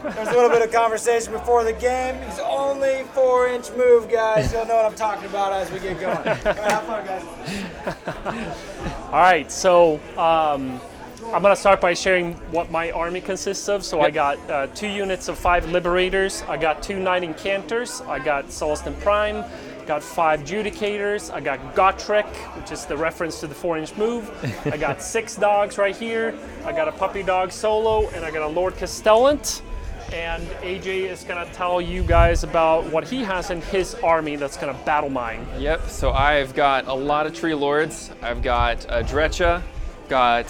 There's a little bit of conversation before the game. He's only 4-inch move, guys. You'll know what I'm talking about as we get going. All right, have fun, guys. All right, so I'm going to start by sharing what my army consists of. So I got 2 units of 5 Liberators. I got 2 Knight Incanters. I got Celestin Prime. Got 5 Judicators. I got Gotrek, which is the reference to the 4-inch move. I got 6 dogs right here. I got a puppy dog solo, and I got a Lord Castellant. And AJ is going to tell you guys about what he has in his army that's going to battle mine. Yep, so I've got a lot of Tree Lords. I've got Dretcha, got,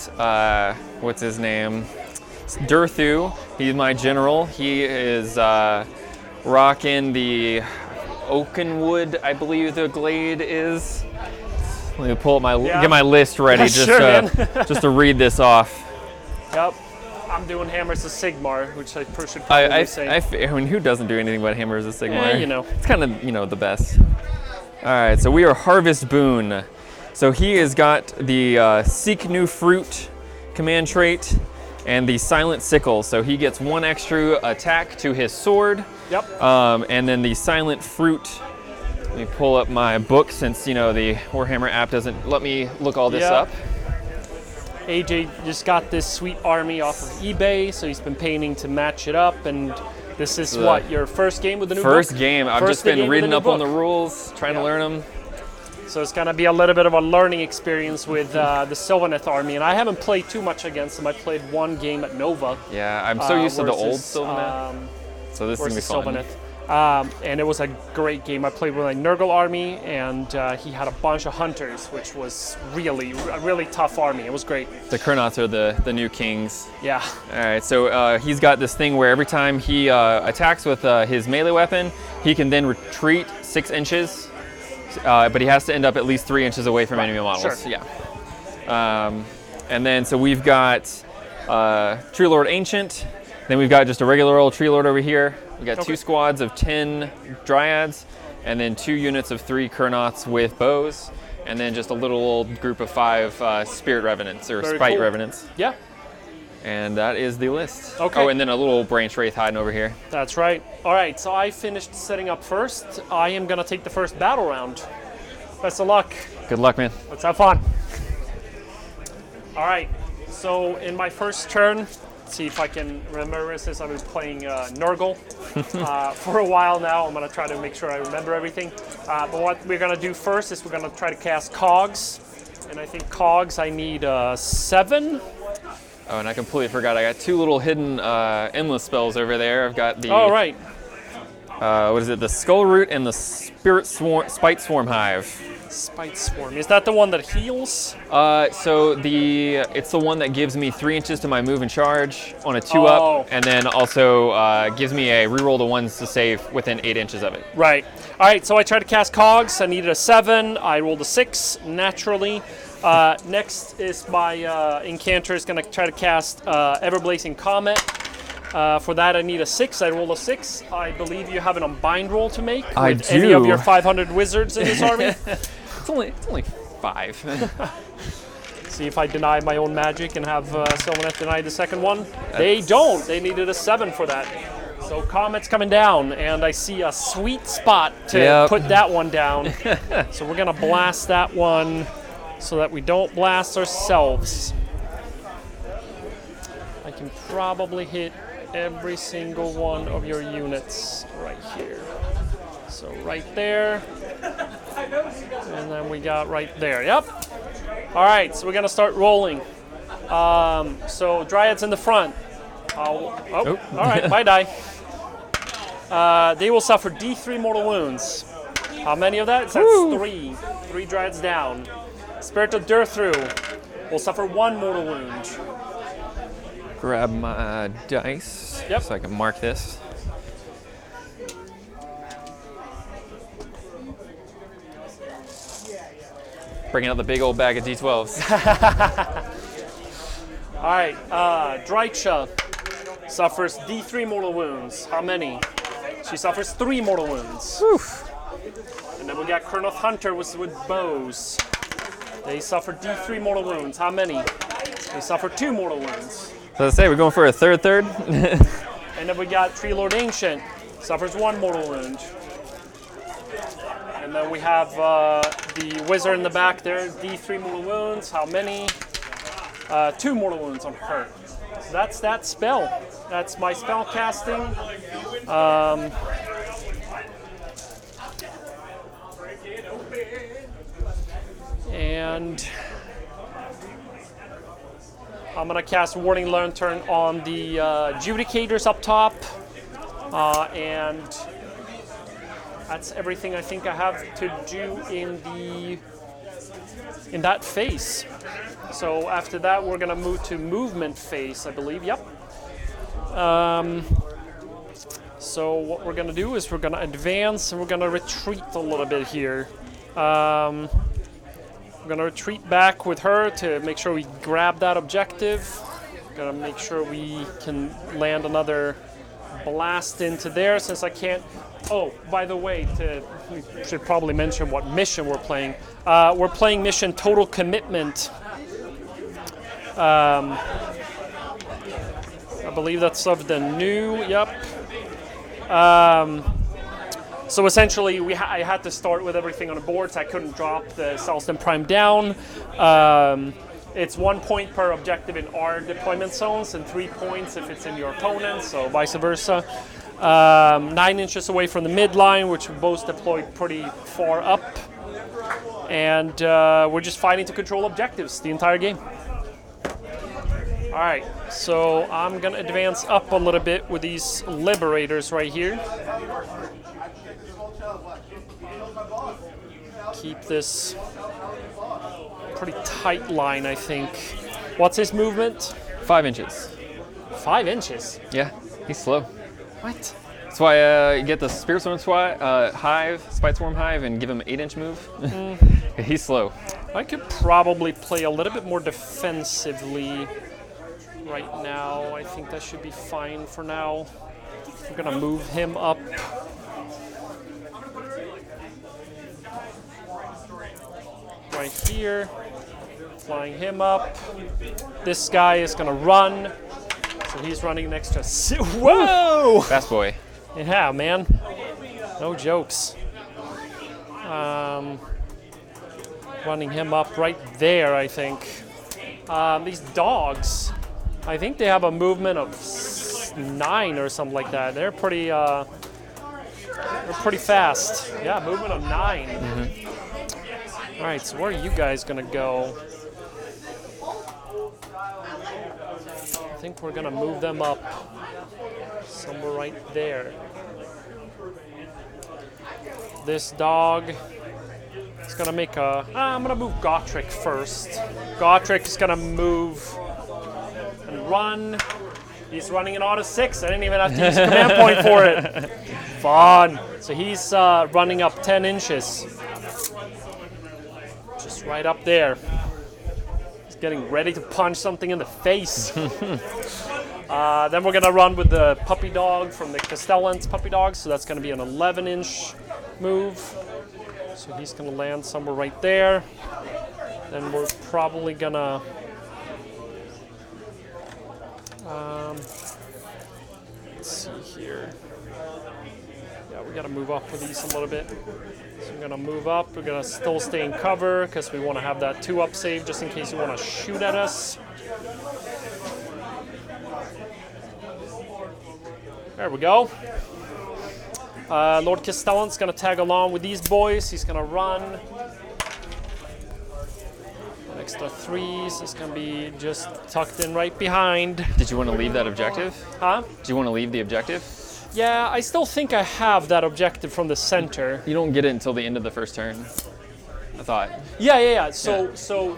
what's his name? Durthu. He's my general. He is rocking the Oakenwood, I believe the glade is. Let me pull up get my list ready just to read this off. Yep. I'm doing Hammers of Sigmar, which I should probably say. I mean, who doesn't do anything but Hammers of Sigmar? Yeah, you know. It's kind of, the best. All right, so we are Harvest Boon. So he has got the Seek New Fruit command trait and the Silent Sickle. So he gets 1 extra attack to his sword. Yep. And then the Silent Fruit. Let me pull up my book since, the Warhammer app doesn't let me look all this up. AJ just got this sweet army off of eBay, so he's been painting to match it up. And this is what, your first game with the new book? First game. I've just been reading up on the rules, trying to learn them. So it's going to be a little bit of a learning experience with the Sylvaneth army. And I haven't played too much against them. I played 1 game at Nova. Yeah, I'm so used to the old Sylvaneth. So this is going to be fun. And it was a great game. I played with a Nurgle army, and he had a bunch of hunters, which was a really tough army. It was great. The Kurnots are the new kings. Yeah. All right, so he's got this thing where every time he attacks with his melee weapon, he can then retreat 6 inches, but he has to end up at least 3 inches away from enemy models. Sure. Yeah. And then, so we've got Tree Lord Ancient. Then we've got just a regular old Tree Lord over here. We got 2 squads of 10 Dryads, and then 2 units of 3 Kurnots with bows, and then just a little old group of 5 Spirit Revenants, or Spite Revenants. Yeah. And that is the list. Okay. Oh, and then a little Branch Wraith hiding over here. That's right. All right, so I finished setting up first. I am going to take the first battle round. Best of luck. Good luck, man. Let's have fun. All right, so in my first turn, see if I can remember this. I've been playing Nurgle for a while now. I'm going to try to make sure I remember everything. But what we're going to do first is we're going to try to cast Cogs. And I think Cogs, I need 7. Oh, and I completely forgot. I got 2 little hidden endless spells over there. I've got the... Oh, right. What is it? The Skull Root and the Spite Swarm Hive. Spite Swarm. Is that the one that heals? So it's the one that gives me 3 inches to my move and charge on a 2-up, and then also gives me a reroll to 1s to save within 8 inches of it. Right. All right, so I tried to cast Cogs. I needed a 7. I rolled a 6, naturally. Next is my Incanter is going to try to cast Everblazing Comet. For that, I need a 6. I rolled a 6. I believe you have an Unbind roll to make with any of your 500 wizards in this army. It's only 5. See if I deny my own magic and have Sylvaneth deny the second one. They don't. They needed a 7 for that. So Comet's coming down, and I see a sweet spot to put that one down. So we're going to blast that one so that we don't blast ourselves. I can probably hit every single one of your units right here. So right there. And then we got right there. Yep. All right, so we're going to start rolling. So Dryads in the front. All right, my die. They will suffer D3 mortal wounds. How many of that? That's 3. 3 Dryads down. Spirit of Durthu will suffer 1 mortal wound. Grab my dice so I can mark this. Bringing out the big old bag of D12s. All right, Drycha suffers D3 mortal wounds. How many? She suffers 3 mortal wounds. Oof. And then we got Kurnoth Hunter with bows. They suffer D3 mortal wounds. How many? They suffer 2 mortal wounds. So let's say we're going for a third. And then we got Tree Lord Ancient, suffers 1 mortal wound. And then we have the wizard in the back there, D3 mortal wounds. How many? 2 mortal wounds on her. So that's that spell. That's my spell casting. And I'm gonna cast Warding Lantern on the Judicators up top. And that's everything I think I have to do in that phase. So after that, we're gonna move to movement phase, I believe. Yep. So what we're gonna do is we're gonna advance and we're gonna retreat a little bit here. We're gonna retreat back with her to make sure we grab that objective. We're gonna make sure we can land another blast into there since I can't. Oh, by the way, we should probably mention what mission we're playing. We're playing mission Total Commitment. I believe that's of the new. Yep. So essentially, I had to start with everything on the board, so I couldn't drop the Salston Prime down. It's 1 point per objective in our deployment zones, and 3 points if it's in your opponent, so vice versa. 9 inches away from the midline, which we both deployed pretty far up. And we're just fighting to control objectives the entire game. All right, so I'm gonna advance up a little bit with these liberators right here. Keep this pretty tight line, I think. What's his movement? 5 inches. 5 inches? Yeah, he's slow. What? That's why you get the Spirit Swarm Hive, Spite Swarm Hive, and give him an 8-inch move. He's slow. I could probably play a little bit more defensively right now. I think that should be fine for now. We're gonna move him up. Right here. Flying him up. This guy is gonna run. So he's running next to us. Whoa! Fast boy. Yeah, man. No jokes. Running him up right there, I think. These dogs, I think they have a movement of 9 or something like that. They're pretty fast. Yeah, movement of 9. All right, so where are you guys gonna go? I think we're gonna move them up somewhere right there. This dog is gonna make a. I'm gonna move Gotrek first. Gotrek is gonna move and run. He's running an auto 6. I didn't even have to use a command point for it. Fun. So he's running up 10 inches. Just right up there. He's getting ready to punch something in the face. Then we're gonna run with the puppy dog from the Castellan's puppy dog. So that's gonna be an 11-inch move. So he's gonna land somewhere right there. Then we're probably gonna let's see here. Yeah, we gotta move up with these a little bit. So we're gonna move up. We're gonna still stay in cover because we want to have that 2-up save just in case you want to shoot at us. There we go. Lord Castellan's gonna tag along with these boys. He's gonna run. An extra 3s is gonna be just tucked in right behind. Did you want to leave that objective? Huh? Do you want to leave the objective? Yeah, I still think I have that objective from the center. You don't get it until the end of the first turn, I thought. Yeah. So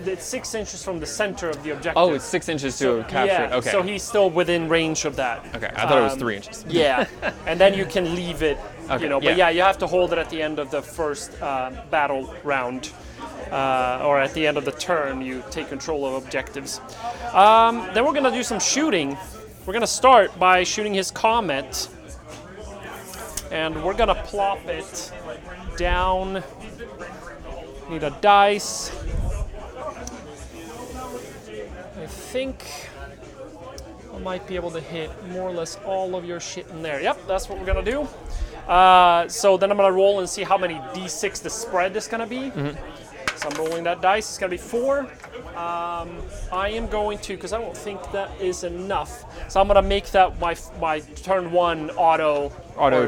it's 6 inches from the center of the objective. Oh, it's 6 inches to capture it. Yeah, Okay. so he's still within range of that. Okay, I thought it was 3 inches. Yeah, and then you can leave it, Okay, but you have to hold it at the end of the first battle round. Or at the end of the turn, you take control of objectives. Then we're going to do some shooting. We're going to start by shooting his comet. And we're going to plop it down. Need a dice. I think I might be able to hit more or less all of your shit in there. Yep, that's what we're gonna do. So then I'm gonna roll and see how many d6 the spread is gonna be. So I'm rolling that dice. It's gonna be 4. I am going to, because I don't think that is enough. So I'm gonna make that my turn 1 auto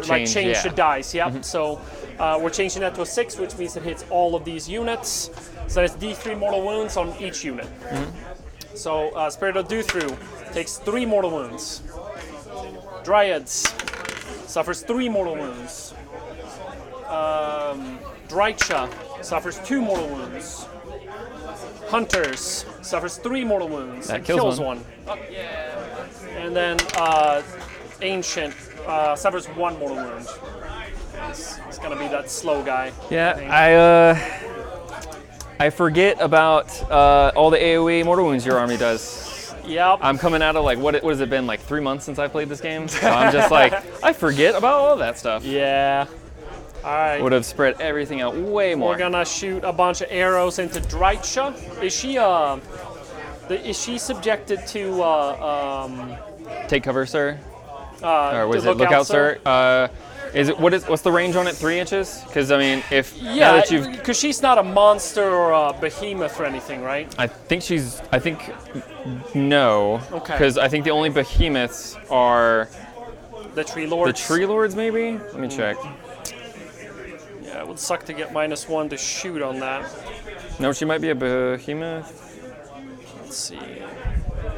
change, change yeah. the dice. Yep. So we're changing that to a 6, which means it hits all of these units. So it's d3 mortal wounds on each unit. So Spirit of Do-Through takes 3 mortal wounds. Dryads suffers 3 mortal wounds. Drycha suffers 2 mortal wounds. Hunters suffers 3 mortal wounds. That and kills one. Oh, yeah. And then Ancient suffers 1 mortal wound. It's gonna be that slow guy. Yeah, I forget about all the AoE mortal wounds your army does. Yep. I'm coming out of like, what has it been, like 3 months since I played this game? So I'm just like, I forget about all that stuff. Yeah. All right. Would have spread everything out way more. We're gonna shoot a bunch of arrows into Drycha. Is she subjected to Take cover, sir. Or was it lookout, sir? What's the range on it? 3 inches? Because I mean, now Yeah, that you've, because she's not a monster or a behemoth or anything, right? I think no. Okay. Because I think the only behemoths are The Tree Lords. the Tree Lords, maybe. Let me check. Yeah, it would suck to get -1 to shoot on that. No, she might be a behemoth. Let's see.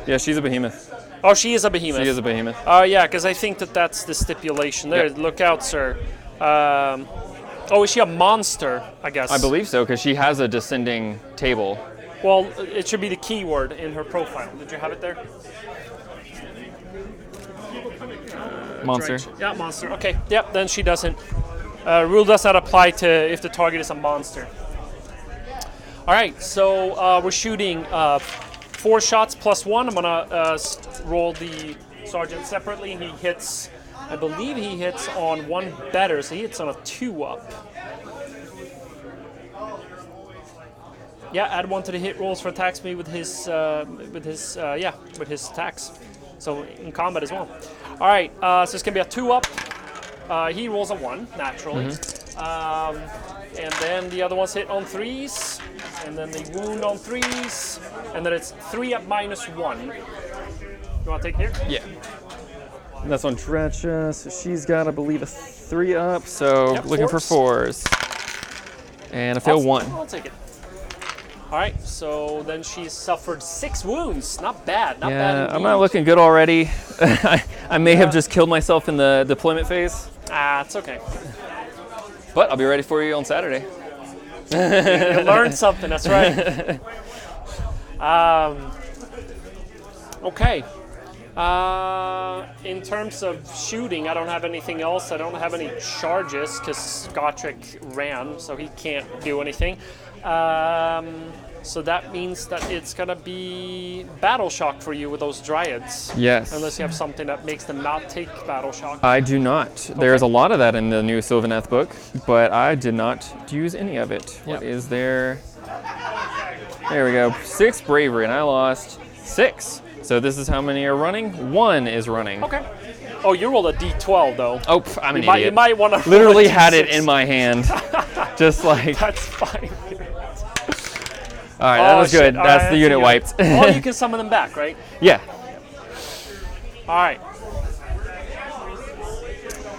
Yeah, she's a behemoth. Oh, she is a behemoth. She is a behemoth. Yeah, because I think that's the stipulation there. Yep. Look out, sir. Is she a monster, I guess? I believe so, because she has a descending table. Well, it should be the keyword in her profile. Did you have it there? Monster. Yeah, monster. Okay, yep, then she doesn't. Rule does not apply to if the target is a monster. All right, so we're shooting 4 shots +1. I'm gonna roll the sergeant separately. He hits, I believe he hits on 1 better, so he hits on a 2-up. Yeah, add 1 to the hit rolls for attacks made with his attacks. So in combat as well. All right, so it's gonna be a 2-up. He rolls a 1 naturally, and then the other ones hit on 3s, and then they wound on 3s, and then it's 3-up -1. You want to take here? Yeah. And that's on Dretcha, so she's got, I believe, a 3-up. So Yep, looking for 4s, and I fail 1. I'll take it. All right, so then she's suffered 6 wounds. Not bad. Not bad. Yeah, Indeed. I'm not looking good already. I may have just killed myself in the deployment phase. It's okay. But I'll be ready for you on Saturday. You learned something. That's right. Okay. In terms of shooting, I don't have anything else. I don't have any charges because Gotrek ran, so he can't do anything. So that means that it's gonna be battle shock for you with those dryads. Yes. Unless you have something that makes them not take battle shock. I do not. There's a lot of that in the new Sylvaneth book, but I did not use any of it. What is there? There we go. 6 bravery, and I lost 6. So this is how many are running? 1 is running. Okay. Oh, you rolled a d12 though. Oh, I'm an idiot. You might want to literally had it in my hand, just like. That's fine. All right, that was good. That's the unit wiped. Oh, you can summon them back, right? Yeah. All right.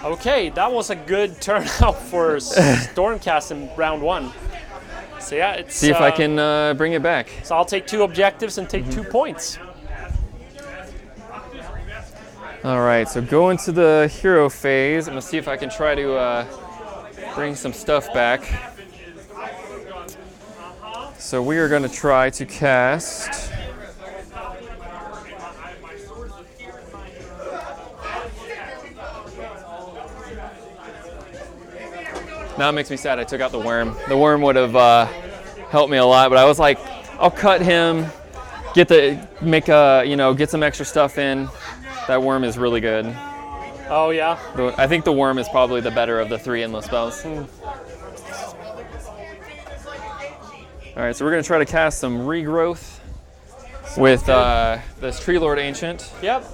Okay, that was a good turnout for Stormcast in round 1. So yeah, it's. See if I can bring it back. So I'll take 2 objectives and take 2 points. All right, so go into the hero phase. I'm gonna see if I can try to bring some stuff back. So we are gonna try to cast. Now it makes me sad I took out the worm. The worm would have helped me a lot, but I was like, I'll cut him, get some extra stuff in. That worm is really good. Oh yeah? I think the worm is probably the better of the 3 endless spells. All right, so we're gonna try to cast some regrowth. with this Tree Lord Ancient. Yep.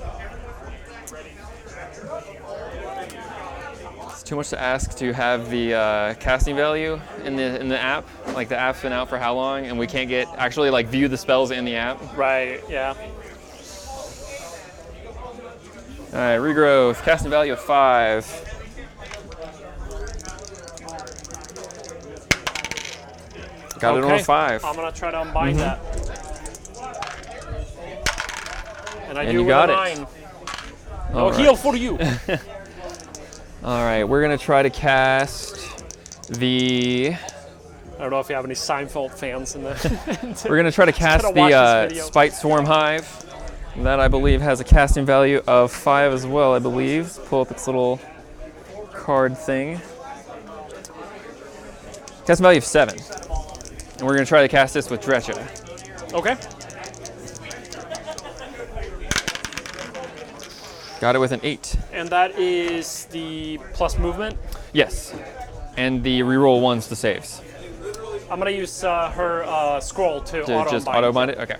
It's too much to ask to have the casting value in the app. Like the app's been out for how long, and we can't actually like view the spells in the app. Right. Yeah. All right, regrowth, casting value of 5. Got it on a 5. I'm gonna try to unbind that. And I do you with got a it. 9. All No right. heal for you. All right, we're gonna try to cast the. I don't know if you have any Seinfeld fans in the. We're gonna try to cast gotta watch the this video. Spite Swarm Hive. That I believe has a casting value of 5 as well. I believe. Let's pull up its little card thing. Casting value of 7, and we're gonna try to cast this with Dretcha. Okay. Got it with an 8. And that is the plus movement. Yes, and the reroll 1s to saves. I'm gonna use her scroll to auto Just unbind. auto bind it. Okay.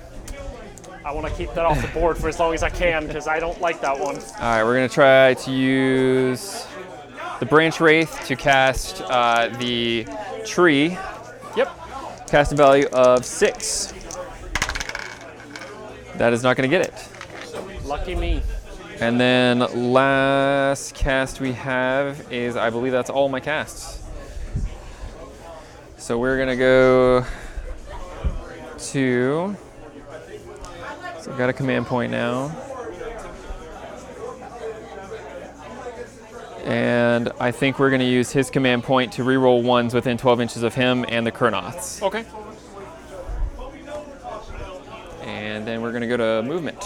I want to keep that off the board for as long as I can because I don't like that one. All right, we're gonna try to use the Branch Wraith to cast the tree. Yep. Casting value of 6. That is not gonna get it. Lucky me. And then last cast we have is, I believe that's all my casts. So we're gonna go to. So we've got a command point now. And I think we're going to use his command point to reroll 1s within 12 inches of him and the Kurnoths. Okay. And then we're going to go to movement.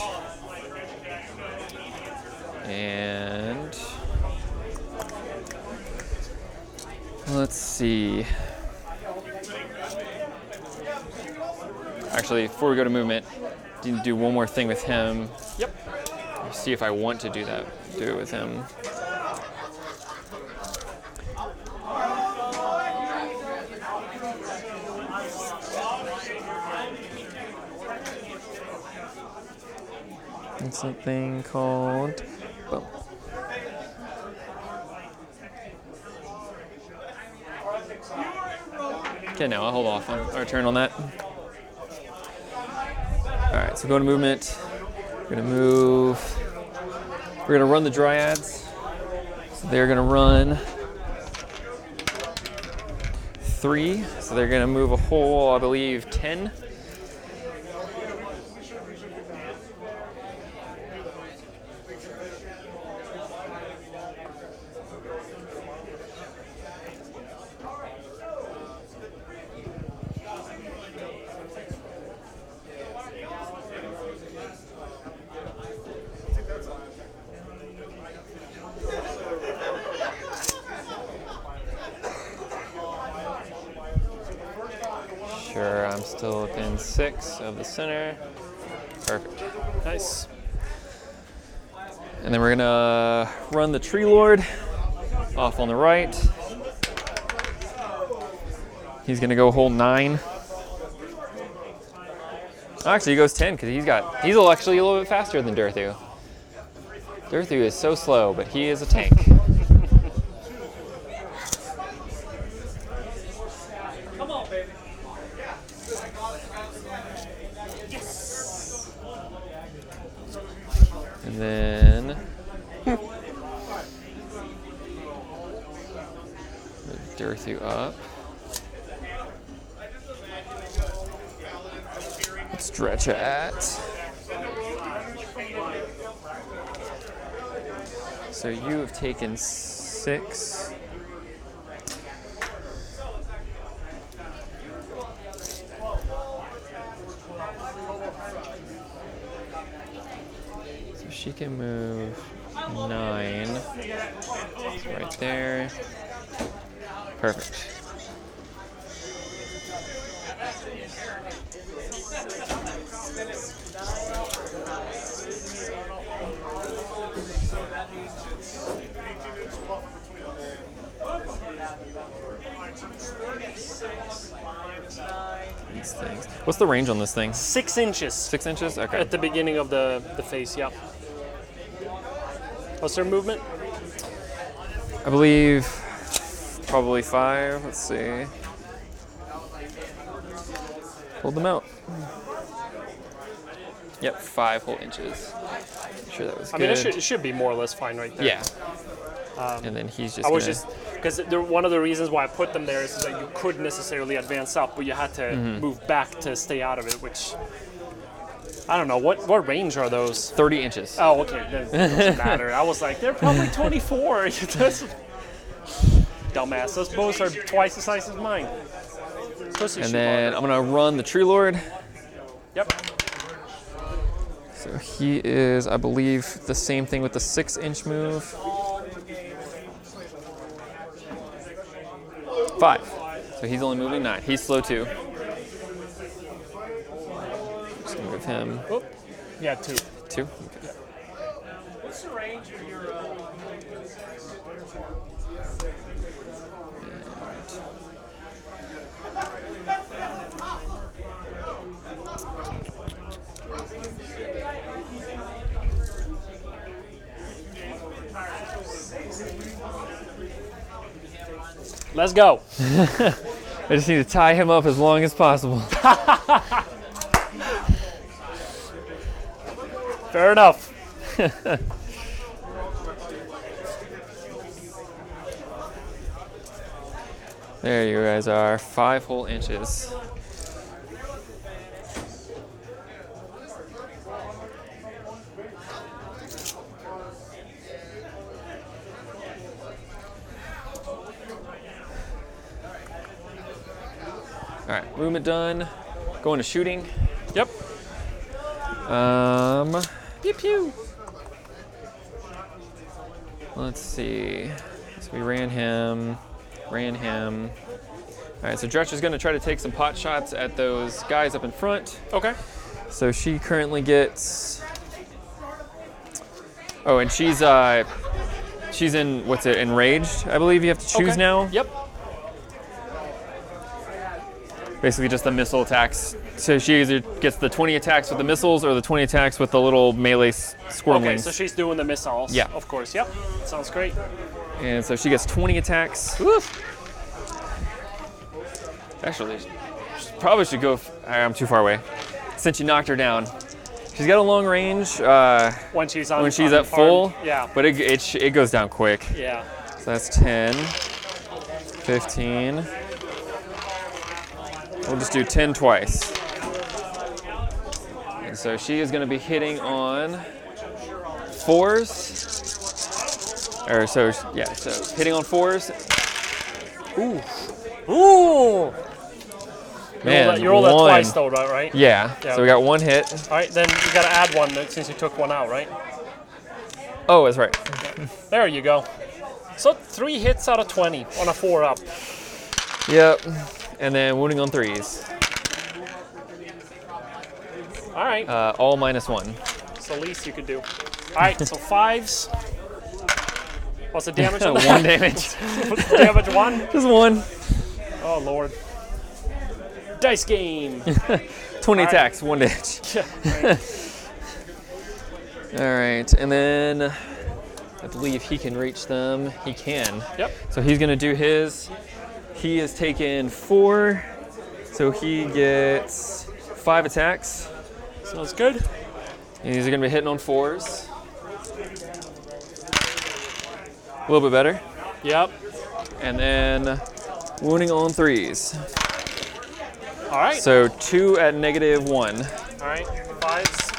And let's see. Actually, before we go to movement, need to do one more thing with him. Yep. See if I want to do that. Do it with him. It's something called. Boom. Okay, now I'll hold off on our turn on that. All right, so go to movement. We're gonna move. We're gonna run the Dryads. So they're gonna run 3. So they're gonna move a whole, I believe, 10. Sure, I'm still within 6 of the center. Perfect. Nice. And then we're gonna run the Tree Lord off on the right. He's gonna go whole 9. Actually, he goes 10 because he's actually a little bit faster than Durthu. Durthu is so slow, but he is a tank. Come on, baby. And then Durthu up. Stretch at. So you have taken 6. So she can move 9. It's right there. Perfect. These things. What's the range on this thing? 6 inches. 6 inches? Okay. At the beginning of the face, yeah. What's their movement? I believe probably 5. Let's see. Hold them out. Yep, 5 whole inches. Sure, that was good. I mean, it should be more or less fine right there. Yeah. And then he's just. I was just because one of the reasons why I put them there is that you couldn't necessarily advance up, but you had to move back to stay out of it, which I don't know what range are those. 30 inches. Oh, okay, that doesn't matter. I was like, they're probably 24. Dumbass. Those bows are twice the size as mine. And then I'm gonna run the Tree Lord. Yep. So he is, I believe, the same thing with the 6-inch move. 5. So he's only moving 9. He's slow too. Just gonna move him. Oh, yeah, 2. 2. Okay. What's the range of your? Let's go. I just need to tie him up as long as possible. Fair enough. There you guys are, 5 whole inches. All right, movement done. Going to shooting. Yep. Pew pew. Let's see. So we ran him. All right, so Dretch is going to try to take some pot shots at those guys up in front. Okay. So she currently gets. Oh, and she's in what's it? Enraged, I believe you have to choose now. Yep. Basically just the missile attacks. So she either gets the 20 attacks with the missiles or the 20 attacks with the little melee squirmlings. Okay, so she's doing the missiles. Yeah. Of course, yep. Sounds great. And so she gets 20 attacks. Woof. Actually, she probably should go. I'm too far away. Since you knocked her down. She's got a long range. When she's at full. Yeah. But it goes down quick. Yeah. So that's 10, 15. We'll just do 10 twice. And so she is going to be hitting on 4s. Or so hitting on 4s. Ooh. Man, you rolled that twice though, right? Yeah. So we got 1 hit. All right, then you got to add 1 since you took 1 out, right? Oh, that's right. There you go. So 3 hits out of 20 on a 4-up. Yep. And then wounding on 3s. All right. All -1. It's the least you could do. All right, so 5s. What's the damage on that? 1 damage. What's the damage? 1? Just 1. Oh, Lord. Dice game. 20 attacks, 1 damage. Yeah, right. All right, and then I believe he can reach them. He can. Yep. So he's gonna do his. He has taken 4, so he gets 5 attacks. Sounds good. And these are gonna be hitting on 4s. A little bit better. Yep. And then wounding on 3s. All right. So 2 at -1. All right. 5s.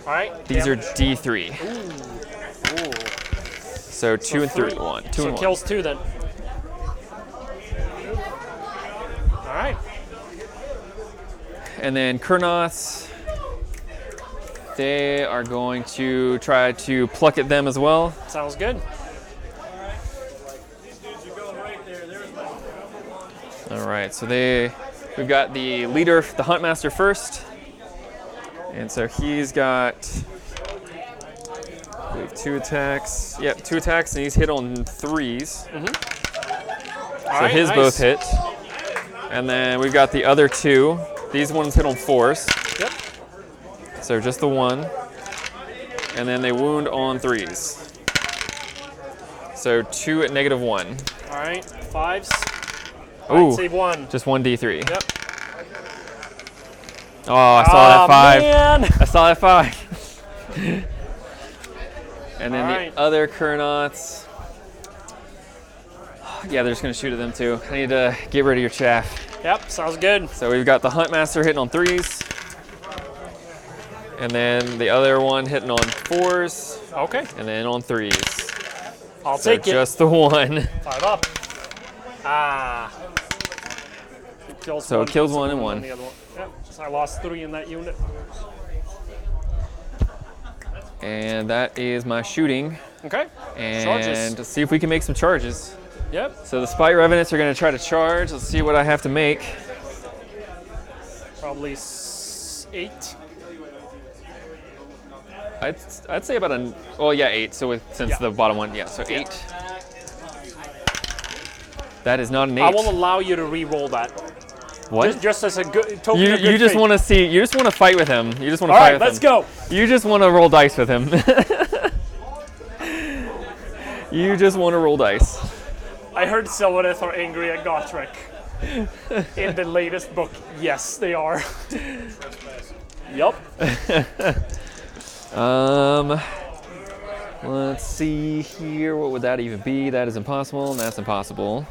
All right. These damage. are D3. Ooh. So 2 and 3. 1. 2 so and 1. kills 2 then. All right. And then Kurnoths, they are going to try to pluck at them as well. Sounds good. All right, so we've got the leader, the Huntmaster first. And so he's got, I believe, 2 attacks. Yep, 2 attacks, and he's hit on 3s. Mm-hmm. So his both hit. And then we've got the other 2. These ones hit on 4s. Yep. So just the 1. And then they wound on 3s. So 2 at -1. All right, 5s. Ooh, save 1. just 1d3. Yep. Oh, I saw that 5. Man. I saw that 5. And then Alright. the other Kernauts. Yeah, they're just going to shoot at them too. I need to get rid of your chaff. Yep, sounds good. So we've got the Huntmaster hitting on 3s. And then the other one hitting on 4s. Okay, And then on 3s. I'll So take it. just the 1. 5 up. Ah. It kills So it one, kills so 1 and on 1. the other one. Yep, so I lost 3 in that unit. And that is my shooting. Okay, And charges. let's see if we can make some charges. Yep, So the Spite Revenants are going to try to charge. Let's see what I have to make. probably 8. I'd say about a, well, yeah, 8. So since Yeah. the bottom one, yeah, so 8. That is not an 8. I will allow you to re-roll that. What? Just as a good token of good You just faith. want to see, you just want to fight with him. You just want to All fight right, with let's him. go. You just want to roll dice with him. You just want to roll dice. I heard Sylvaneth are angry at Gotrek. In the latest book, yes, they are. Yup. Let's see here. What would that even be? That is impossible, and that's impossible.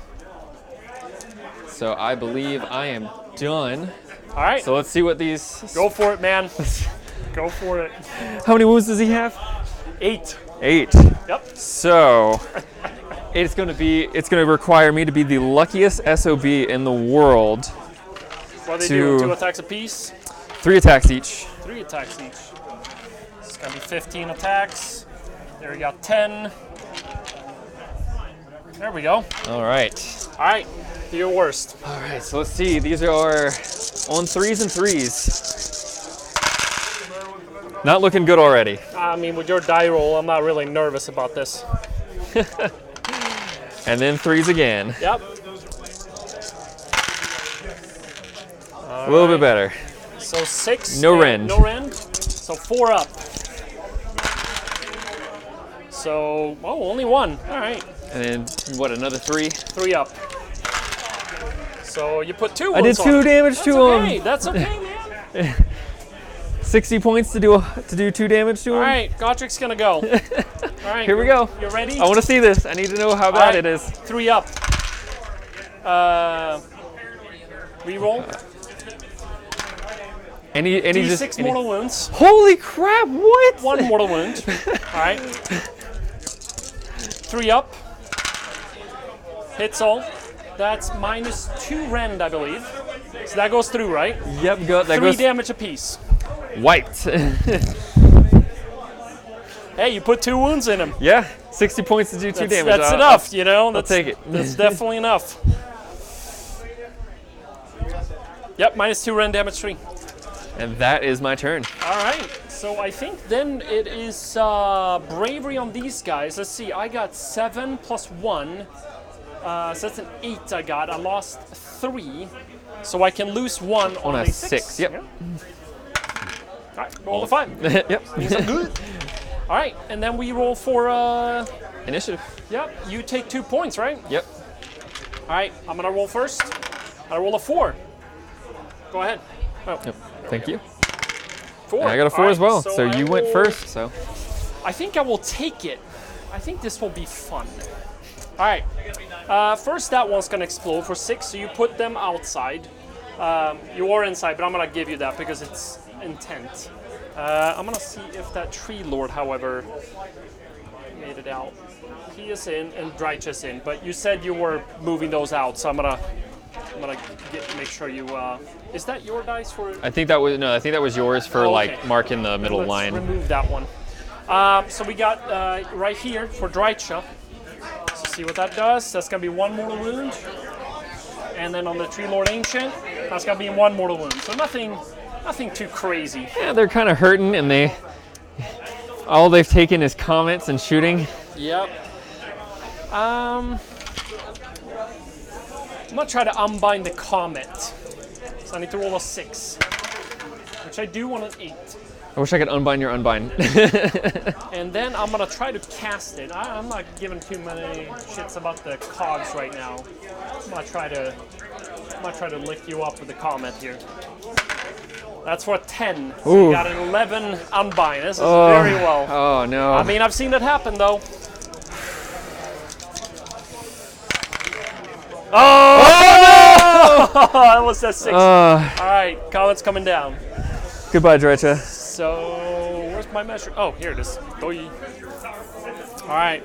So I believe I am done. All right, So let's see what these. go for it, man. Go for it. How many wounds does he have? 8. 8. Yep. So it's going to require me to be the luckiest SOB in the world. What do they To- do? 2 attacks apiece, 3 attacks each. 3 attacks each. It's gonna be 15 attacks. There we got 10. There we go. All right. All right, do your worst. All right. So let's see. These are on 3s and 3s. Not looking good already. I mean, with your die roll, I'm not really nervous about this. And then 3s again. Yep. A little bit better. So 6. No and rend. No rend. So 4 up. So, oh, only 1. All right. And then what? Another 3. 3 up. So you put 2 I did wounds 2 on. damage That's to okay. him. That's okay, man. 60 points to do 2 damage to him. All right, Gotrek's gonna go. All right, Here we go. You ready? I want to see this. I need to know how bad right. it is. 3 up. Reroll. Any D6 just mortal wounds. Holy crap! What? 1 mortal wound. All right. 3 up. Hits all. That's -2 rend, I believe. So that goes through, right? Yep. That 3 goes damage apiece. wiped. Hey, you put 2 wounds in him. Yeah. 60 points to do 2 damage. That's enough, you know. I'll take it. That's definitely enough. Yep, -2 rend, damage 3. And that is my turn. All right, so I think then it is bravery on these guys. Let's see, I got 7 plus 1. So that's an 8 I got. I lost 3. So I can lose 1 on a a 6, yep. Yeah. All right, roll a 5. Yep. All right, and then we roll for, Initiative. yep, you take 2 points, right? Yep. All right, I'm going to roll first. I roll a 4. Go ahead. Oh, Yep. Thank you. 4. And I got a 4 All as right, well. so So I you went will- first. So I think I will take it. I think this will be fun. All right. First, that one's going to explode for 6, so you put them outside. You are inside, but I'm going to give you that because it's intent. I'm going to see if that tree lord, however, made it out. He is in and Dreich is in, but you said you were moving those out, so I'm going to make sure you... is that your dice for... I think that was yours for Oh, like okay. marking the middle Let's line. remove that one. So we got right here for Dreicha. So see what that does. That's gonna be 1 mortal wound. And then on the Tree Lord Ancient, that's gonna be 1 mortal wound. So nothing too crazy. Yeah, they're kind of hurting, and all they've taken is comments and shooting. Yep. I'm gonna try to unbind the comet. So I need to roll a 6, which I do on an 8. I wish I could unbind your unbind. And then I'm gonna try to cast it. I'm not giving too many shits about the cogs right now. I'm gonna try to lick you up with a comment here. That's for a 10. So you got an 11 unbind. This is very well. Oh no. I mean, I've seen that happen though. Oh! That was a 6. All right, comments coming down. Goodbye, Drecha. So, where's my measure? Oh, here it is. Doi. All right.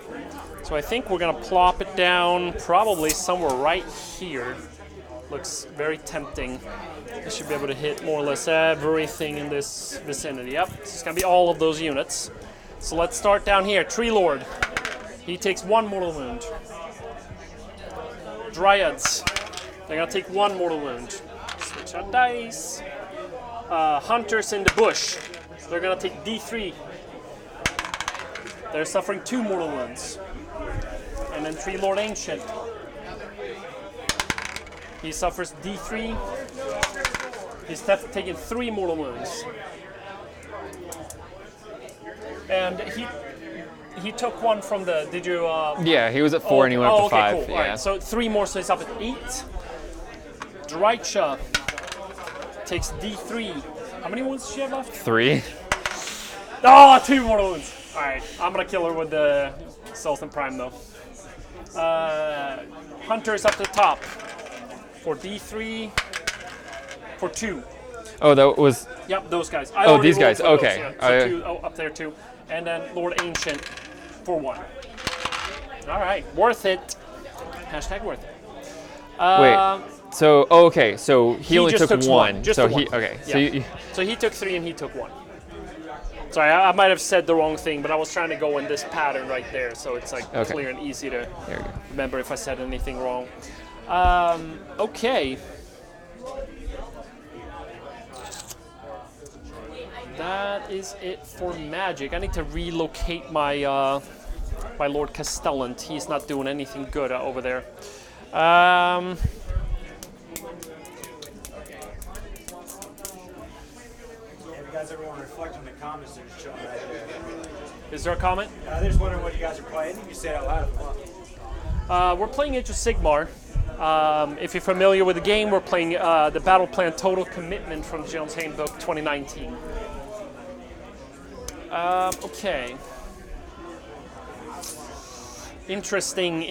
So I think we're gonna plop it down probably somewhere right here. Looks very tempting. I should be able to hit more or less everything in this vicinity. Yep, it's gonna be all of those units. So let's start down here. Tree Lord. He takes 1 mortal wound. Dryads. They're gonna take 1 mortal wound. Switch out dice. Hunters in the bush. They're gonna take D3. They're suffering 2 mortal wounds. And then Tree Lord Ancient. He suffers D3. He's taking 3 mortal wounds. And he took 1 from the. Did you? Yeah, he was at 4 and he went up to 5. Cool. Yeah. All right, so 3 more, so he's up at 8. Drycha takes D3. How many wounds does she have left? 3. Oh, 2 mortal wounds. All right, I'm gonna kill her with the Sultan Prime though. Hunter's up to the top for D3 for 2. Oh, that was. Yep, those guys. These guys. Okay. Those, yeah. So 2 up there too, and then Lord Ancient for 1. All right, worth it. Hashtag worth it. Wait. So okay. So he only just took took 1. Just so the he 1. okay. Yeah. So he took 3 and he took 1. Sorry, I might have said the wrong thing, but I was trying to go in this pattern right there, so it's like clear and easy to remember if I said anything wrong. Okay. That is it for magic. I need to relocate my my Lord Castellant. He's not doing anything good over there. If you guys ever want to reflect on the comments, they're just showing right there. Is there a comment? They're just wondering what you guys are playing. You can say it out loud if you want. We're playing Age of Sigmar. If you're familiar with the game, we're playing the Battle Plan Total Commitment from Jones Handbook 2019. Okay. Interesting.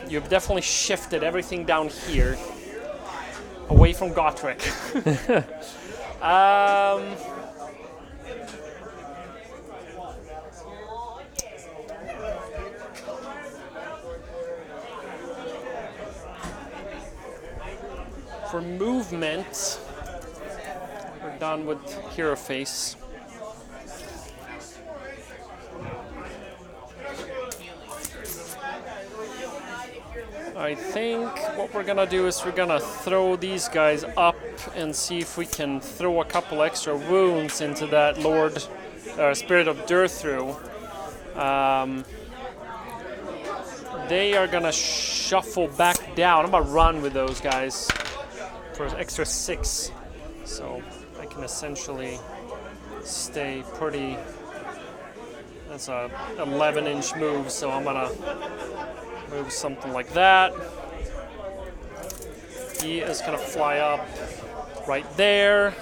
You've definitely shifted everything down here away from Gotrek. For movement, we're done with Hero Face. I think what we're gonna do is we're gonna throw these guys up and see if we can throw a couple extra wounds into that Spirit of Durthru. They are gonna shuffle back down. I'm gonna run with those guys for an extra 6, so I can essentially stay pretty. That's a 11-inch move, so I'm gonna move something like that. He is gonna fly up right there.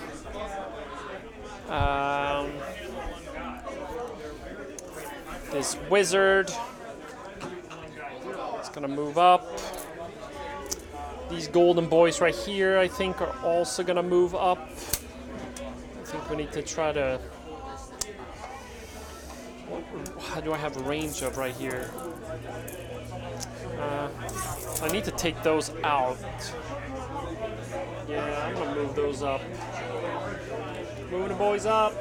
This wizard is gonna move up. These golden boys right here, I think, are also gonna move up. I think we need to try to. How do I have range of right here? I need to take those out. Yeah, I'm gonna move those up. Moving the boys up.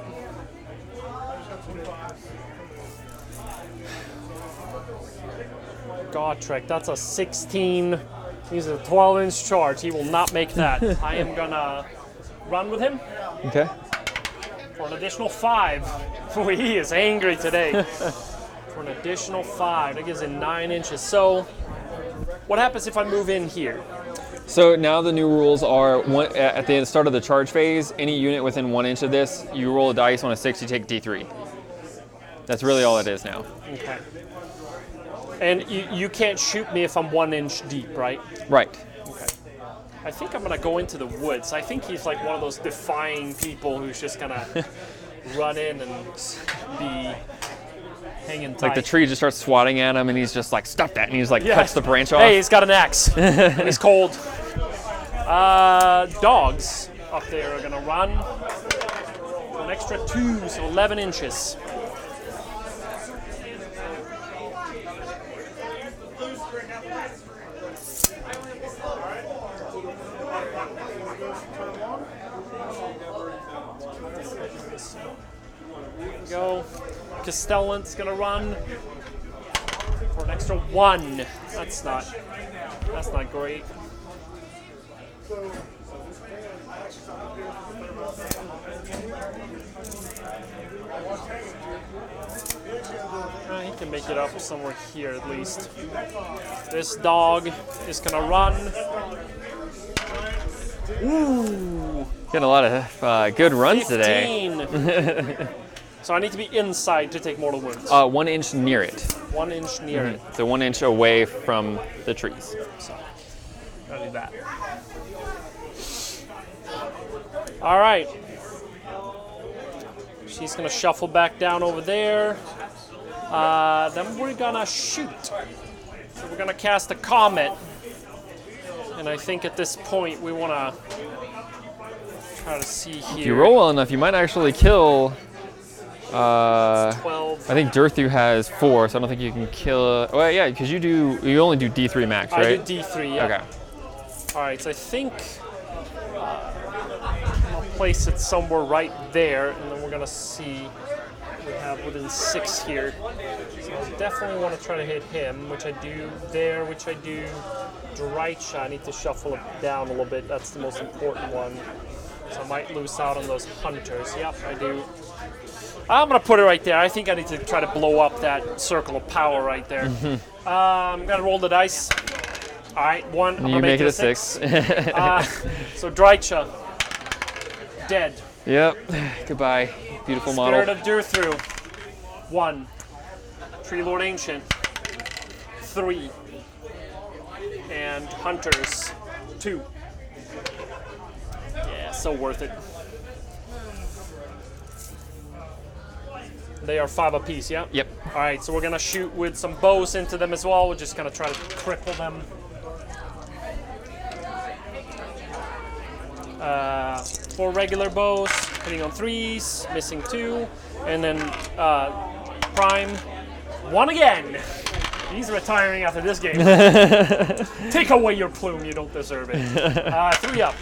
Gotrek, that's a 16. He's a 12-inch charge. He will not make that. I am gonna run with him. Okay. For an additional 5. Boy, he is angry today. For an additional 5. That gives him 9 inches. So, what happens if I move in here? So now the new rules are at the start of the charge phase, any unit within 1 inch of this, you roll a dice on a 6, you take D3. That's really all it is now. Okay. And you can't shoot me if I'm 1 inch deep, right? Right. Okay. I think I'm gonna go into the woods. I think he's like one of those defying people who's just gonna run in and be hanging tight. Like the tree just starts swatting at him, and he's just like, stop that, and he's like cuts the branch off. Hey, he's got an axe, and he's cold. Dogs up there are gonna run for an extra 2, so 11 inches. Go. Castellant's gonna run for an extra 1. That's not great. He can make it up somewhere here at least. This dog is gonna run. Ooh. Getting a lot of good runs 15. today. So I need to be inside to take mortal wounds. 1 inch near it. 1 inch near it. So 1 inch away from the trees. So gotta do that. All right. She's gonna shuffle back down over there. Then we're gonna shoot. So we're gonna cast a comet. And I think at this point we wanna try to see here. If you roll well enough, you might actually kill. 12. I think Durthu has 4, so I don't think you can kill. Well, yeah, because you only do D3 max, right? I do D3, yeah. Okay. All right, so I think I'll place it somewhere right there, and then we're gonna see what we have within 6 here. So I definitely want to try to hit him, which I do there, which I do Dreicha. I need to shuffle it down a little bit. That's the most important one. So I might lose out on those hunters. Yep, I do. I'm gonna put it right there. I think I need to try to blow up that circle of power right there. I'm gonna roll the dice. All right, 1. I'm You gonna make it a 6. 6. So Dreicha, dead. Yep. Goodbye, beautiful model. Spirit of Durthru, 1. Tree Lord Ancient, 3. And Hunters, 2. Yeah, so worth it. They are 5 apiece, yeah? Yep. All right, so we're gonna shoot with some bows into them as well. We're just gonna try to cripple them. 4 regular bows, hitting on 3s, missing 2, and then Prime, 1 again. He's retiring after this game. Take away your plume, you don't deserve it. 3 up.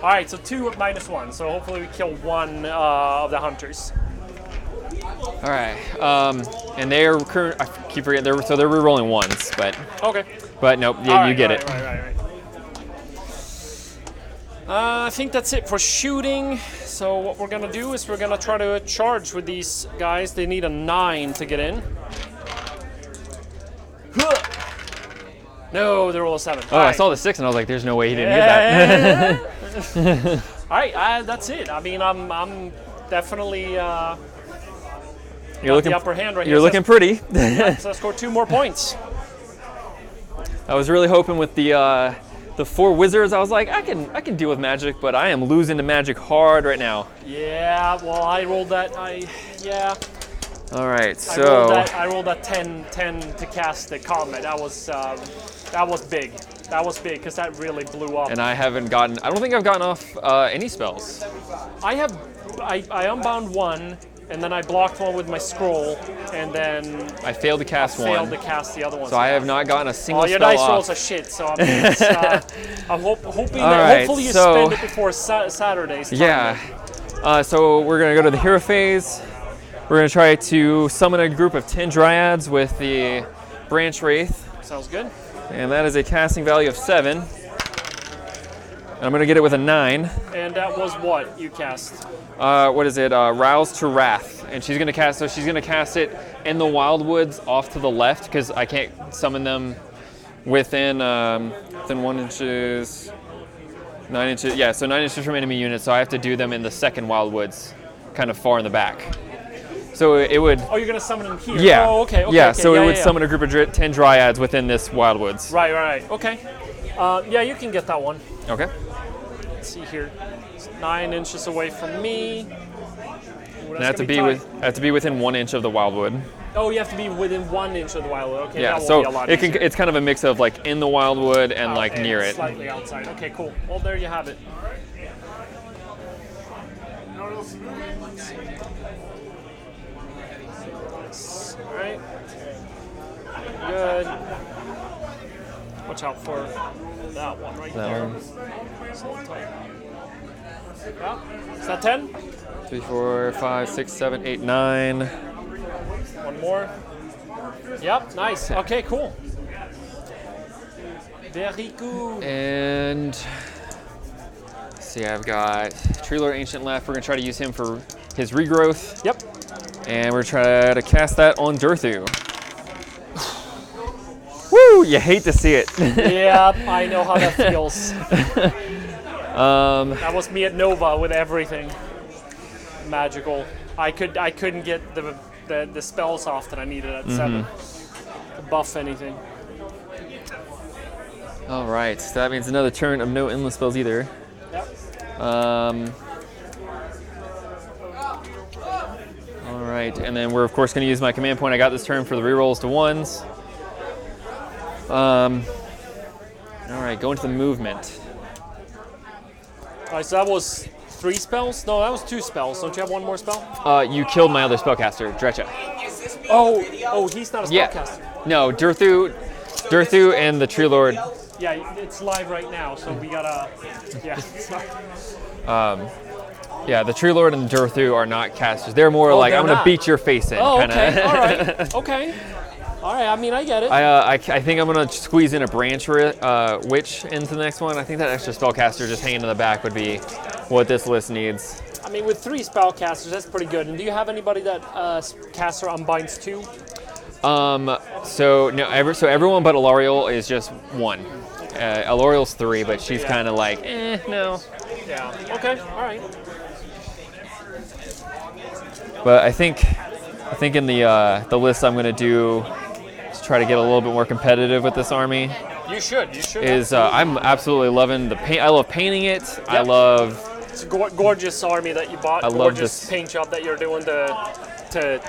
All right, so 2 minus 1, so hopefully we kill 1 of the hunters. All right. And they are I keep forgetting they're re-rolling 1s, but Okay. but nope, you get it. Right. I think that's it for shooting. So what we're gonna do is we're gonna try to charge with these guys. They need a 9 to get in. No, they roll a 7. Oh, I saw the 6 and I was like, there's no way he didn't get that. All right, that's it. I mean, I'm definitely You're looking the upper hand right here. You're looking pretty. So I scored 2 more points. I was really hoping with the 4 wizards. I was like, I can deal with magic, but I am losing to magic hard right now. Yeah, well, I rolled that. All right, so I rolled that 10 to cast the comet. That was big. That was big because that really blew up. and I don't think I've gotten off any spells. I unbound 1, and then I blocked 1 with my scroll, and then I failed to cast one. failed to cast the other one. So I have not gotten a single your spell dice off. rolls are shit. So I mean, I'm hoping All that right, hopefully you so- spend it before Saturday's. Yeah. So we're gonna go to the hero phase. We're gonna try to summon a group of 10 dryads with the branch wraith, Sounds good. and that is a casting value of 7. And I'm gonna get it with a 9. And that was what you cast. What is it? Rouse to Wrath, and she's gonna cast. So she's gonna cast it in the wildwoods off to the left because I can't summon them within 1 inches. 9 inches. Yeah, so 9 inches from enemy units. So I have to do them in the second Wildwoods, kind of far in the back. So it would. Oh, you're gonna summon them here. Yeah. Oh, okay. Yeah. Okay. So it would summon a group of 10 Dryads within this Wildwoods. Right. Okay. Yeah, you can get that one. Okay. Let's see here. It's 9 inches away from me. Ooh, And I have to be within 1 inch of the Wildwood. Oh, you have to be within 1 inch of the Wildwood. Okay. Yeah. That So won't be a lot easier. it's kind of a mix of like in the Wildwood and like and near it. Slightly outside. Okay, cool. Well, there you have it. All right. Good. Watch out for that one right That there. one. Yeah. Is that 10? 3, 4, 5, 6, 7, 8, 9. One more. Yep, nice. Okay, cool. Very good. And let's see, I've got Tree Lord Ancient left. We're gonna try to use him for his regrowth. Yep. And we're trying to cast that on Durthu. Woo! You hate to see it. Yep, I know how that feels. That was me at Nova with everything magical. I couldn't get the spells off that I needed at 7 to buff anything. All right, so that means another turn of no endless spells either. Yep. All right, and then we're of course going to use my command point. I got this turn for the rerolls to 1s. All right, go into the movement. All right, so that was 3 spells? No, that was 2 spells. Don't you have one more spell? You killed my other spellcaster, Dretcha. Oh, he's not a Yeah. spellcaster. No, Durthu and the Tree Lord. Yeah, it's live right now, so we gotta. Yeah. Yeah, the Tree Lord and the Durthu are not casters. They're more like, they're I'm going to not. beat your face in. Oh, kinda. okay. All right. Okay. All right. I mean, I get it. I think I'm going to squeeze in a Branch Witch into the next one. I think that extra spellcaster just hanging in the back would be what this list needs. I mean, with 3 spellcasters, that's pretty good. And do you have anybody that caster unbinds 2? So everyone but Alariel is just 1. Alariel's 3, but she's kind of like, no. Yeah. Okay. All right. But I think in the list I'm going to do is try to get a little bit more competitive with this army. You should. I'm absolutely loving the paint. I love painting it. Yep. I love. It's a gorgeous army that you bought. I love gorgeous this paint job that you're doing to theme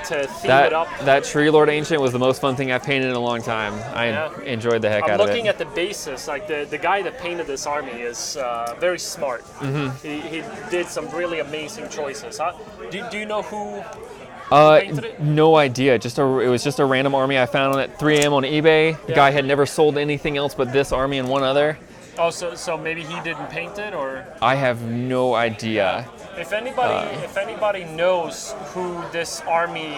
that, it up. That Tree Lord Ancient was the most fun thing I've painted in a long time. I enjoyed the heck out of it. I'm looking at the basis. Like the guy that painted this army is very smart. He did some really amazing choices. Do you know who painted it? No idea. It was just a random army I found at 3 a.m. on eBay. The guy had never sold anything else but this army and one other. Oh, so maybe he didn't paint it, or? I have no idea. If anybody knows who this army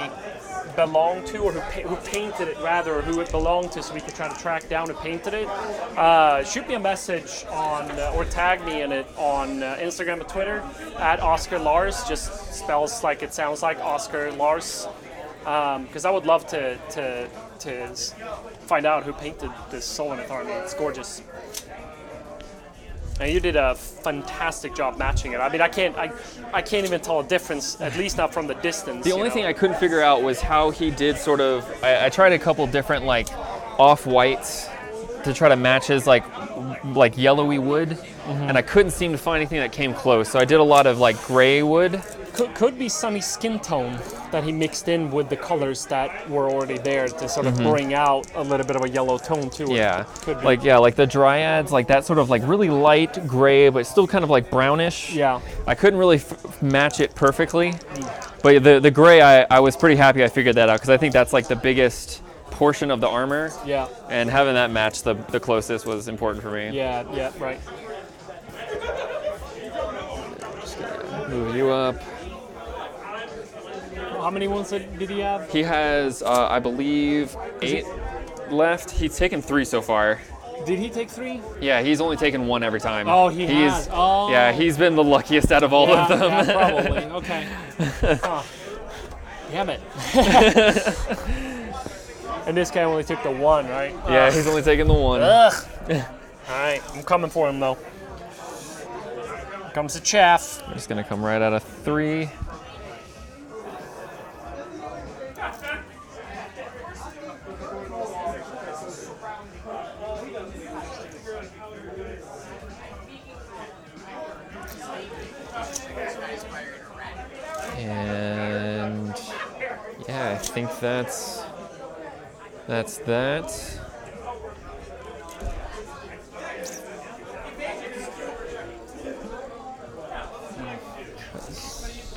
belonged to, or who painted it rather, or who it belonged to, so we can try to track down who painted it, shoot me a message on or tag me in it on Instagram or Twitter at Oscar Lars. Just spells like it sounds like Oscar Lars, because I would love to find out who painted this Sylvaneth army. It's gorgeous. And you did a fantastic job matching it. I mean, I can't even tell a difference, at least not from the distance. The only thing I couldn't figure out was how he did sort of. I tried a couple different like off-whites to try to match his like yellowy wood, and I couldn't seem to find anything that came close. So I did a lot of like gray wood. Could be Sunny's skin tone that he mixed in with the colors that were already there to sort of bring out a little bit of a yellow tone to it. Yeah, Could be. like the Dryads, like that sort of like really light gray, but still kind of like brownish. Yeah. I couldn't really match it perfectly, but the gray, I was pretty happy I figured that out, because I think that's like the biggest portion of the armor. Yeah. And having that match the closest was important for me. Yeah, right. Move you up. How many ones did he have? He has, I believe, 8 left. He's taken 3 so far. Did he take 3? Yeah, he's only taken 1 every time. Oh, he has. Oh. Yeah, he's been the luckiest out of all of them. Yeah, probably. Okay. Huh. Damn it. And this guy only took the 1, right? Yeah, he's only taken the 1. Ugh. All right, I'm coming for him though. comes the chaff. I'm just gonna come right out of 3. And yeah, I think that's that.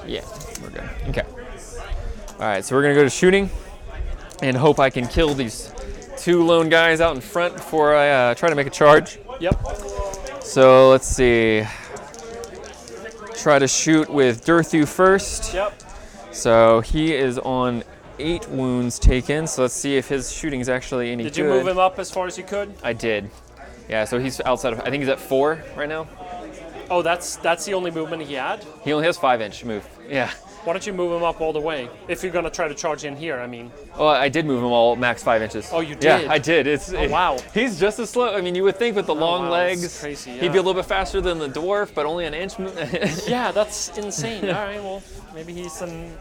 Yeah, we're good. Okay. All right, so we're gonna go to shooting and hope I can kill these 2 lone guys out in front before I try to make a charge. Yep. So let's see. Try to shoot with Durthu first. Yep. So he is on 8 wounds taken. So let's see if his shooting is actually any good. Did you move him up as far as you could? I did. Yeah, so he's outside of, I think he's at 4 right now. Oh, that's the only movement he had? He only has 5-inch move. Yeah. Why don't you move him up all the way? If you're going to try to charge in here, I mean. Oh, I did move him all max 5 inches. Oh, you did? Yeah, I did. Wow. He's just as slow. I mean, you would think with the long wow, legs, that's crazy, yeah. he'd be a little bit faster than the dwarf, but only an inch. Yeah, that's insane. All right, well, maybe he's some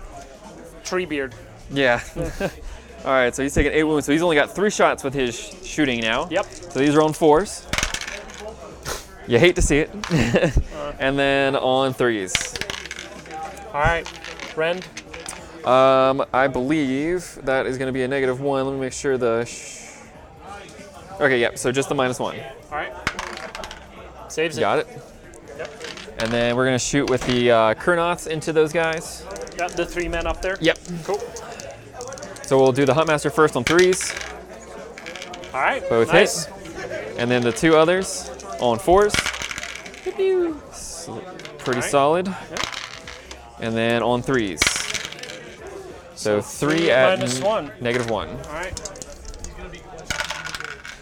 tree beard. Yeah. All right, so he's taking 8 wounds. So he's only got 3 shots with his shooting now. Yep. So these are on 4s. You hate to see it. And then on 3s. All right, friend. I believe that is going to be a -1. Let me make sure the. Okay, yeah. So just the -1. All right. Saves it. Got it. Yep. And then we're going to shoot with the Kurnoths into those guys. Got the 3 men up there. Yep. Cool. So we'll do the Huntmaster first on 3s. All right. Both nice. hit. And then the 2 others on 4s. Pretty right. solid. Yep. And then on 3s. So 3 3 at -1. -1. All right.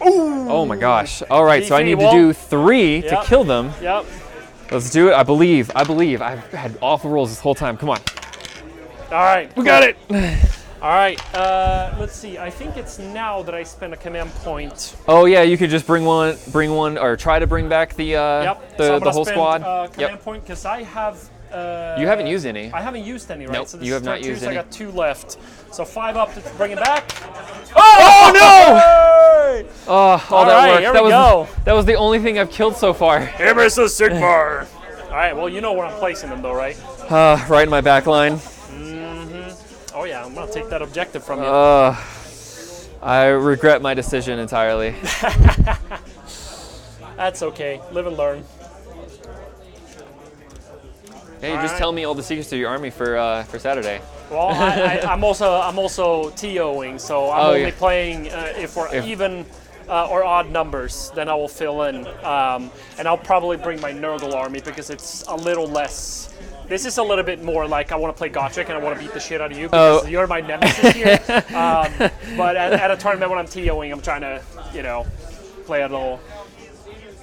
Oh my gosh. All right, so I need to well, do 3 to yep. kill them. Yep. Let's do it. I believe. I've had awful rolls this whole time. Come on. All right. We got it. All right. Let's see. I think it's now that I spend a command point. Oh yeah, you could just bring one, or try to bring back the Yep. So I'm the gonna whole spend, squad. Command point because I have. You haven't used any. I haven't used any, right? Nope, So this you have is not turn 2, used so any. I got 2 left. So 5 up to bring it back. Oh no! Hey! Oh, all All that right, work. here That we was go. that was the only thing I've killed so far. Here is a Sigmar. All right. Well, you know where I'm placing them, though, right? Right in my back line. Oh yeah, I'm gonna take that objective from you. I regret my decision entirely. That's okay. Live and learn. Hey, All just right. tell me all the secrets to your army for Saturday. Well, I'm also TOing, so I'm only yeah. playing if we're even or odd numbers. Then I will fill in, and I'll probably bring my Nurgle army because it's a little less. This is a little bit more like I want to play Gotrek and I want to beat the shit out of you because you're my nemesis here. But at a tournament when I'm TOing, I'm trying to, play a little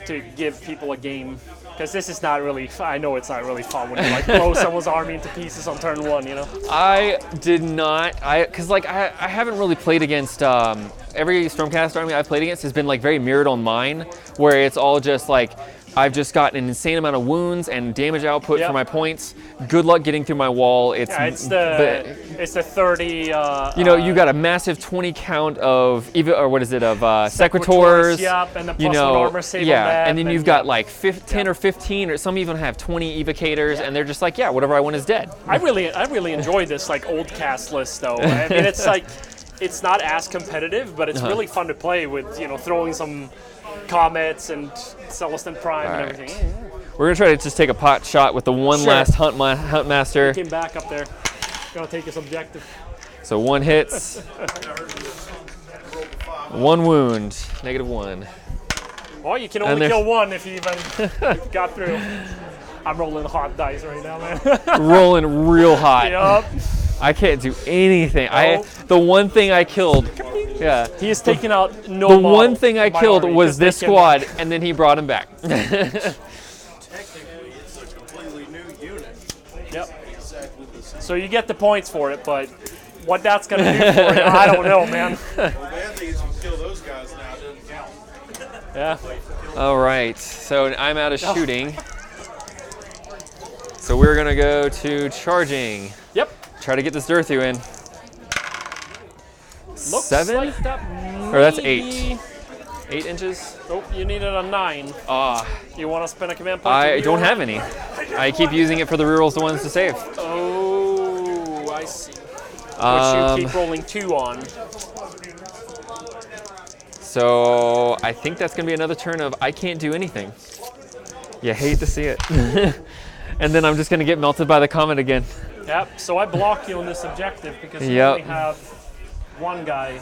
to give people a game. Because this is not really, I know it's not really fun when you blow someone's army into pieces on turn 1, I did not, because I haven't really played against, every Stormcast army I've played against has been very mirrored on mine, where it's all just I've just got an insane amount of wounds and damage output for my points. Good luck getting through my wall. It's the 30. You got a massive 20 count of Sequitors. Yep, and the plus 1 armor save on that. And then you've got 10 or 15, or some even have 20 evocators, and they're just whatever I want is dead. I really enjoy this old cast list though. I mean, it's not as competitive, but it's really fun to play with. Throwing some comets and Celestin Prime and everything. We're gonna try to just take a pot shot with the one last Huntmaster. Came back up there. Gonna take his objective. So 1 hits. 1 wound. -1. Well, you can only kill 1 if you even got through. I'm rolling hot dice right now, man. Rolling real hot. Yup. I can't do anything. The one thing I killed. Yeah. He is taking out no. The one thing I killed army, was this squad, and then he brought him back. Technically, it's a completely new unit. Yep. So you get the points for it, but what that's gonna do for you, I don't know, man. Well, the bad thing is you kill those guys now, it doesn't count. Yeah. All right. So I'm out of shooting. So we're gonna go to charging. Yep. Try to get this Durthu in. Looks 7? like that Or that's maybe- 8. 8 inches? Nope, you needed a 9. You want to spend a command point? I don't have any. I keep using it for the rerolls, the ones to save. Oh, I see. Which you keep rolling 2 on. So I think that's gonna be another turn of I can't do anything. You hate to see it. And then I'm just gonna get melted by the comet again. Yep, so I block you on this objective because you Yep. only have 1 guy.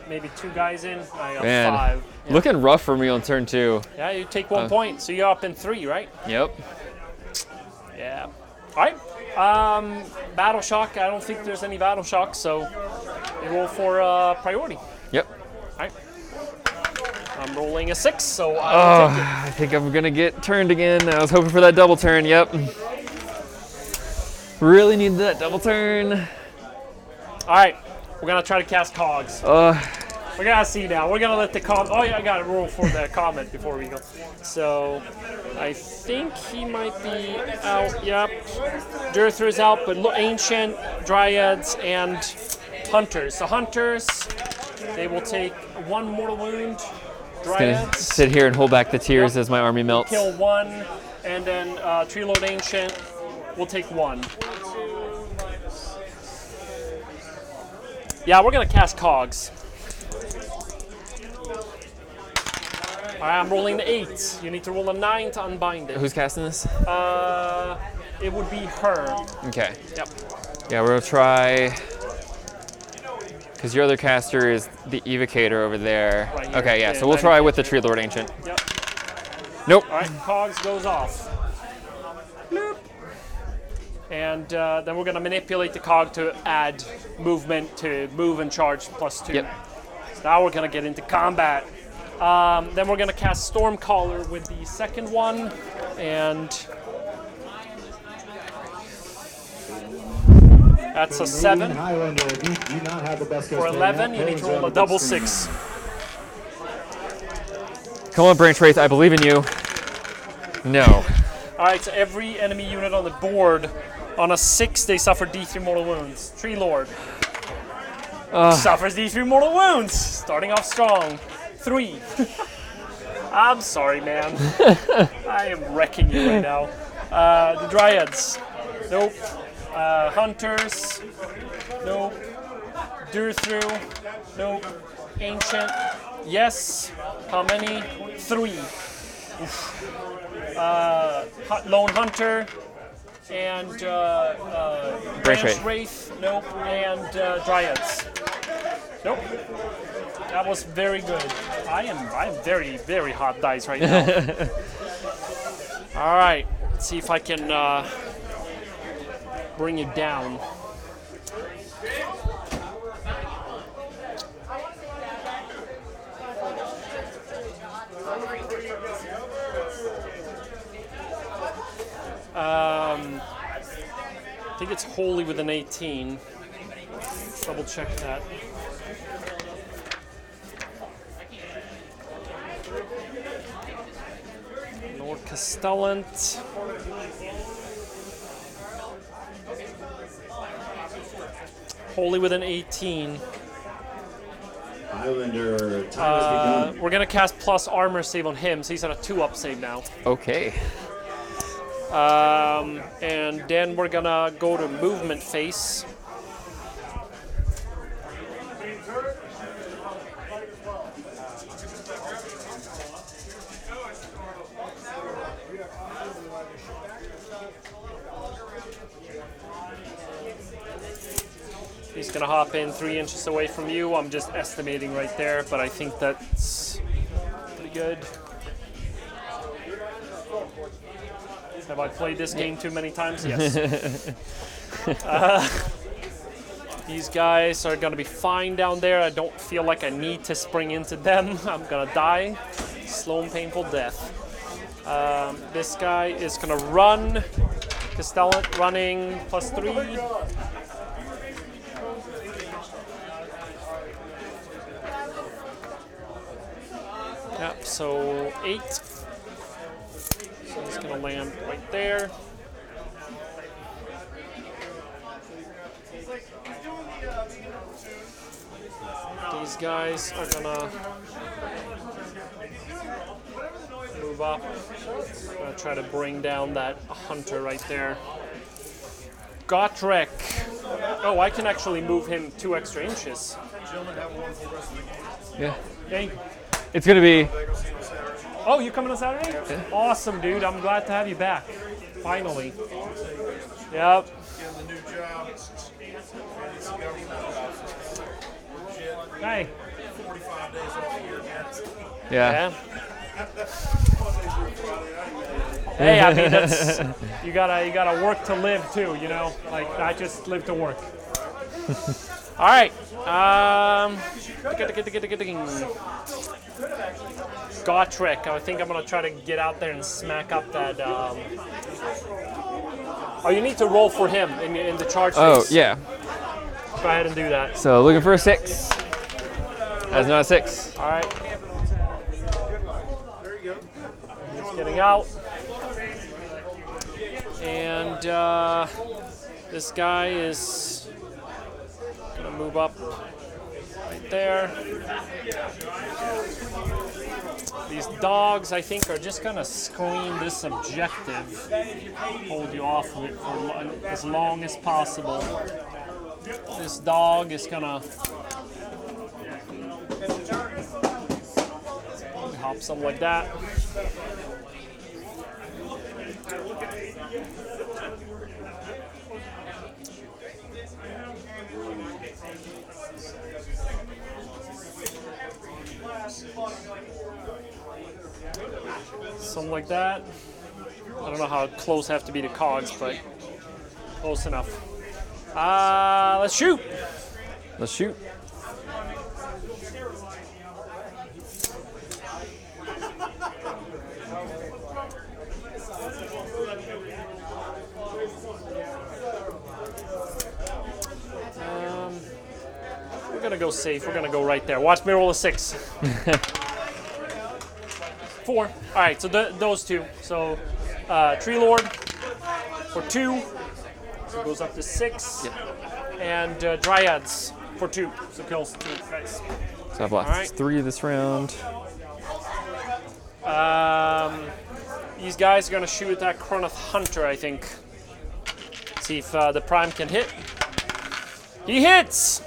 Maybe 2 guys in. I got Man, 5. Yeah. looking rough for me on turn 2. Yeah, you take 1 point, so you're up in 3, right? Yep. Yeah. All right. Battle shock. I don't think there's any battle shock, so you roll for priority. Yep. All right. I'm rolling a 6, so I'll take it. I think I'm gonna get turned again. I was hoping for that double turn. Yep. Really need that double turn. All right. We're gonna try to cast cogs. We gotta see now. We're gonna let the comet. Oh yeah, I gotta roll for the comet before we go. So I think he might be out. Yep. Durthu's out, but look, ancient, dryads, and hunters. So hunters, they will take 1 mortal wound. Just gonna Dryads sit here and hold back the tears as my army melts. kill 1, and then Tree Lord Ancient will take 1. Yeah, we're gonna cast cogs. All right, I'm rolling the 8. You need to roll a 9 to unbind it. Who's casting this? It would be her. Okay. Yep. Yeah, we're gonna try. Because your other caster is the evocator over there. Right here. Okay, yeah, Yeah, so we'll then- try with the Tree Lord Ancient. Yep. Nope. All right, cogs goes off. Bloop. And then we're gonna manipulate the cog to add movement to move and charge +2. Yep. So now we're gonna get into combat. Then we're gonna cast Stormcaller with the second one, and that's a 7. For 11, you need to roll a double 6. Come on, Branch Wraith, I believe in you. No. All right, so every enemy unit on the board, on a 6, they suffer D3 mortal wounds. Tree Lord suffers D3 mortal wounds, starting off strong. 3. I'm sorry, man. I am wrecking you right now. The Dryads, nope. Hunters, nope. Durthu, nope. Ancient, yes. How many? 3. Lone Hunter, and Branch Wraith, nope. And Dryads, nope. That was very good. I'm very, very hot dice right now. All right, let's see if I can bring you down. I think it's wholly with an 18. Double check that. Lord Castellant. Wholly with an 18. Highlander, time has begun. We're gonna cast plus armor save on him, so he's at a 2-up save now. Okay. And then we're gonna go to movement phase. He's gonna hop in 3 inches away from you. I'm just estimating right there, but I think that's pretty good. Have I played this game too many times? Yes. These guys are gonna be fine down there. I don't feel like I need to spring into them. I'm gonna die. Slow and painful death. This guy is gonna run. Castellant running +3. Yep, so 8. So he's gonna land right there. These guys are gonna move up. I'm gonna try to bring down that hunter right there. Gotrek. Oh, I can actually move him 2 extra inches. Yeah. Hey. It's gonna be. Oh, you coming on Saturday? Yeah. Awesome, dude. I'm glad to have you back. Finally. Yep. Hey. Yeah. Hey, I mean that's you gotta work to live too, you know. Like not just live to work. All right. Gotrek. I think I'm gonna try to get out there and smack up that. Oh, you need to roll for him in the charge phase. Oh yeah. Go ahead and do that. So looking for a 6. That's not a 6. All right. He's getting out. And this guy is gonna move up right there. These dogs, I think, are just gonna screen this objective, hold you off of it for as long as possible. This dog is gonna hop something like that. Something like that. I don't know how close I have to be to cogs, but close enough. Let's shoot. Let's shoot. We're gonna go safe. We're gonna go right there. Watch me roll a 6. 4. All right, so those 2. So Tree Lord for 2. So it goes up to 6. Yep. And Dryads for 2. So kills 2 guys. So I've lost All right. 3 this round. These guys are gonna shoot at that Cronoth Hunter, I think. See if the Prime can hit. He hits!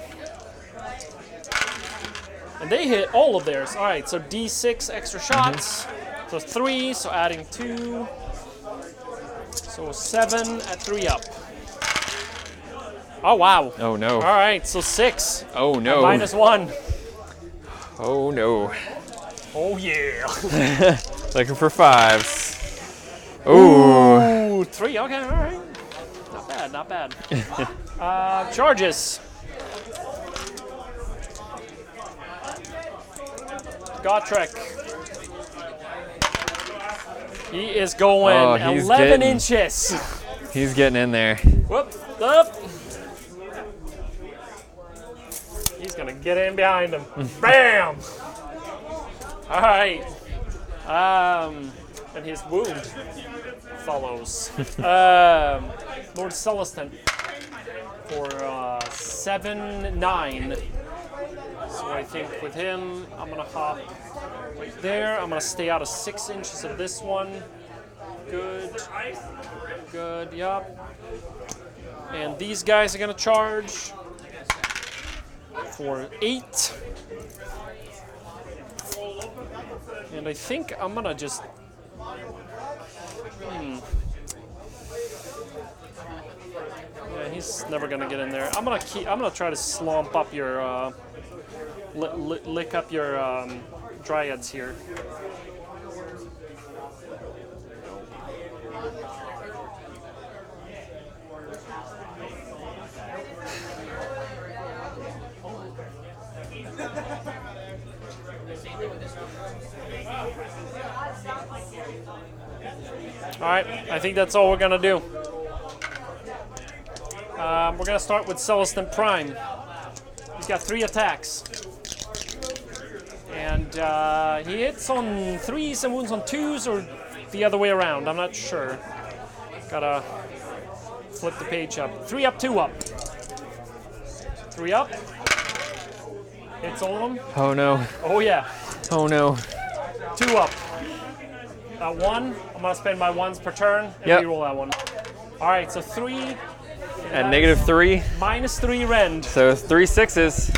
And they hit all of theirs. All right, so D6 extra shots. So 3, so adding 2. So 7 at 3 up. Oh, wow. Oh no. All right, so 6. Oh no. -1. Oh no. Oh, yeah. Looking for 5s. Ooh. Ooh, 3, okay, all right. Not bad, not bad. Charges. Gotrek. He is going 11 inches. He's getting in there. Whoop, up. He's gonna get in behind him. Bam! All right. And his wound follows. Lord Celestin for 7-9. So I think with him, I'm gonna hop right there. I'm gonna stay out of 6 inches of this one. Good. Good, yup. And these guys are gonna charge for 8. And I think I'm gonna just yeah, he's never gonna get in there. I'm gonna try to slump up your lick up your dryads here. All right, I think that's all we're gonna do. We're gonna start with Celestin Prime. He's got 3 attacks. And And he hits on 3s and wounds on 2s, or the other way around. I'm not sure. Gotta flip the page up. 3 up, 2 up. 3 up. Hits all of them. Oh no. Oh yeah. Oh no. 2 up. 1. I'm gonna spend my 1s per turn and Yep. reroll that one. All right, so 3. At -3. -3 rend. So 3 6s.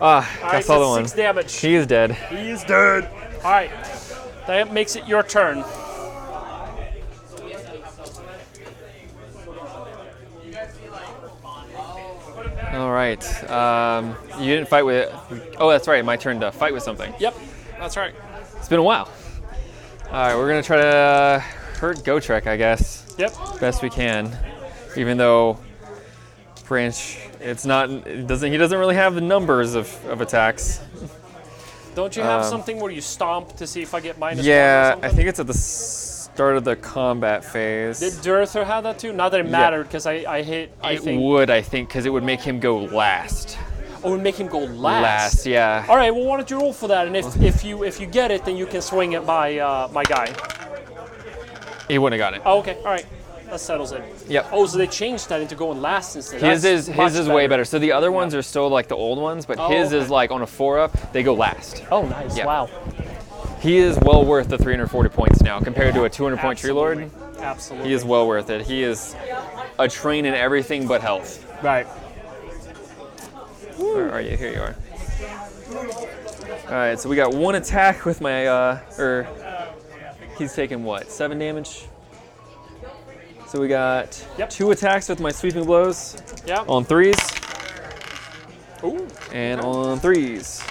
Ah, All I right, saw the so one. 6 damage. He is dead. He is dead. All right, that makes it your turn. All right. You didn't fight with. Oh, that's right. My turn to fight with something. Yep, that's right. It's been a while. All right, we're gonna try to hurt Gotrek, I guess, Yep. best we can. Even though Branch, it's not. He doesn't really have the numbers of attacks. Don't you have something where you stomp to see if I get -1 or Yeah, something? I think it's at the start of the combat phase. Did Durther have that too? Not that it mattered, because I hit. I It think. would, I think, because it would make him go last. Oh, it would make him go last. Last, yeah. All right. Well, why don't you roll for that? And if you get it, then you can swing at my guy. He wouldn't have got it. Oh, okay. All right. That settles it. Yep. Oh, so they changed that into going last instead. His That's much is way better. So the other ones are still like the old ones, but Oh, his okay. is like on a 4-up, they go last. Oh, nice. Yeah. Wow. He is well worth the 340 points now compared to a 200-point Tree Lord. Absolutely. He is well worth it. He is a train in everything but health. Right. Where are you? Here you are. All right, so we got 1 attack with my, he's taking what, 7 damage? So we got Yep. 2 attacks with my sweeping blows Yeah. on 3s Ooh. and on 3s.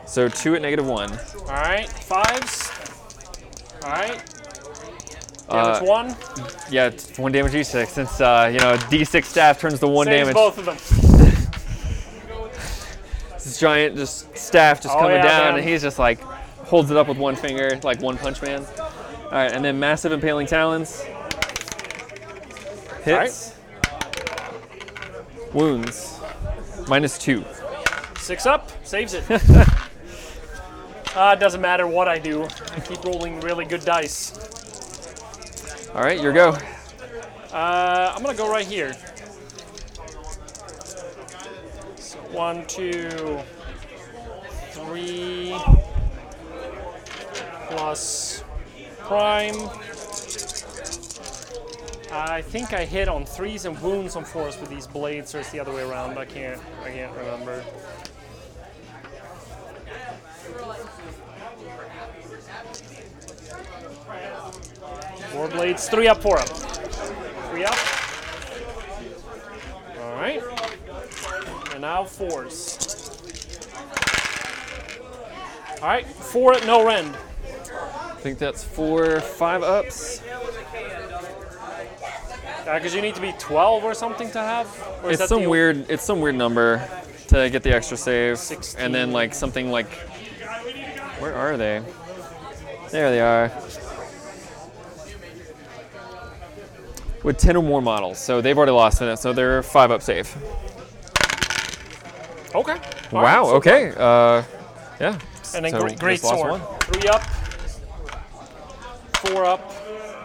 So 2 at -1. All right. 5s. All right. Damage 1. Yeah, it's 1 damage each, since D6 staff turns to 1 Saves damage. both of them. This giant staff just Oh, coming yeah, down, man. and he's just like holds it up with 1 finger, like One Punch Man. All right, and then massive impaling talons. Hits. Wounds. -2. 6 up. Saves it. It doesn't matter what I do. I keep rolling really good dice. All right, your go. I'm gonna go right here. So 1, 2, 3 plus prime. I think I hit on 3s and wounds on 4s with these blades, or it's the other way around. I can't remember. More blades. 3 up, 4 up. 3 up. All right. And now 4s. All right, 4 at no rend. I think that's 4 5-ups. Because you need to be 12 or something to have. Or is It's that some the- weird. It's some weird number to get the extra save, 16. and then like something like. Where are they? There they are. With 10 or more models, so they've already lost in it, so they're 5-up save. Okay. All Wow. right, so- Okay. Yeah. And then So great just lost sword. 1. 3 up, 4 up,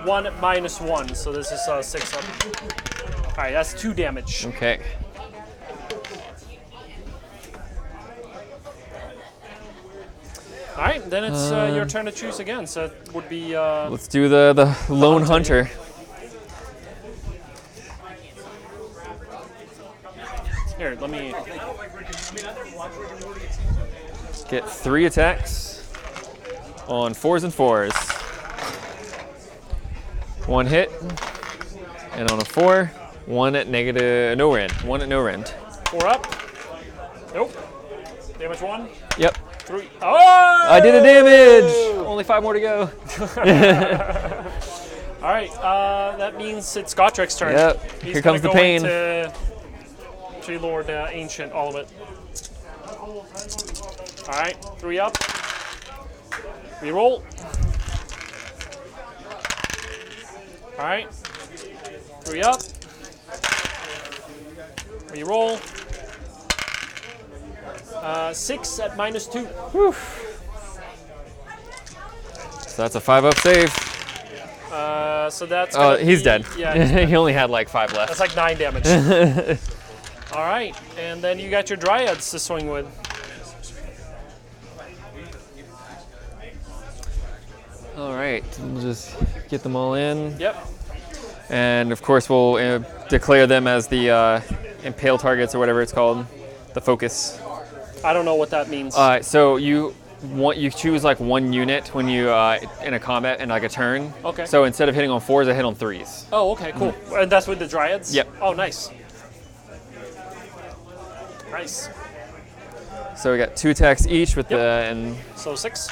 1 at -1. So this is 6 up. All right, that's 2 damage. Okay. All right, then it's your turn to choose again. So it would be. Let's do the lone hunter. Here, let me. Get 3 attacks on 4s and 4s. 1 hit, and on a 4, 1 at no rend. 1 at no rend. 4 up. Nope. Damage 1. Yep. 3. Oh! I did a damage. Only 5 more to go. All right, that means it's Gotrek's turn. Yep. He's Here comes the gonna go pain. into Tree Lord Ancient, all of it. All right, 3 up. Reroll. All right, 3 up. Reroll. 6 at -2. So that's a 5-up save. So that's. Oh, gonna he's be- dead. Yeah, he's dead. He only had like 5 left. That's like 9 damage. All right, and then you got your dryads to swing with. All right, we'll just get them all in. Yep. And of course, we'll declare them as the impale targets or whatever it's called, the focus. I don't know what that means. So you choose like one unit when you in a combat in like a turn. Okay. So instead of hitting on 4s, I hit on 3s. Oh, okay, cool. And that's with the dryads? Yep. Oh, nice. Nice. So we got 2 attacks each with Yep. and So 6.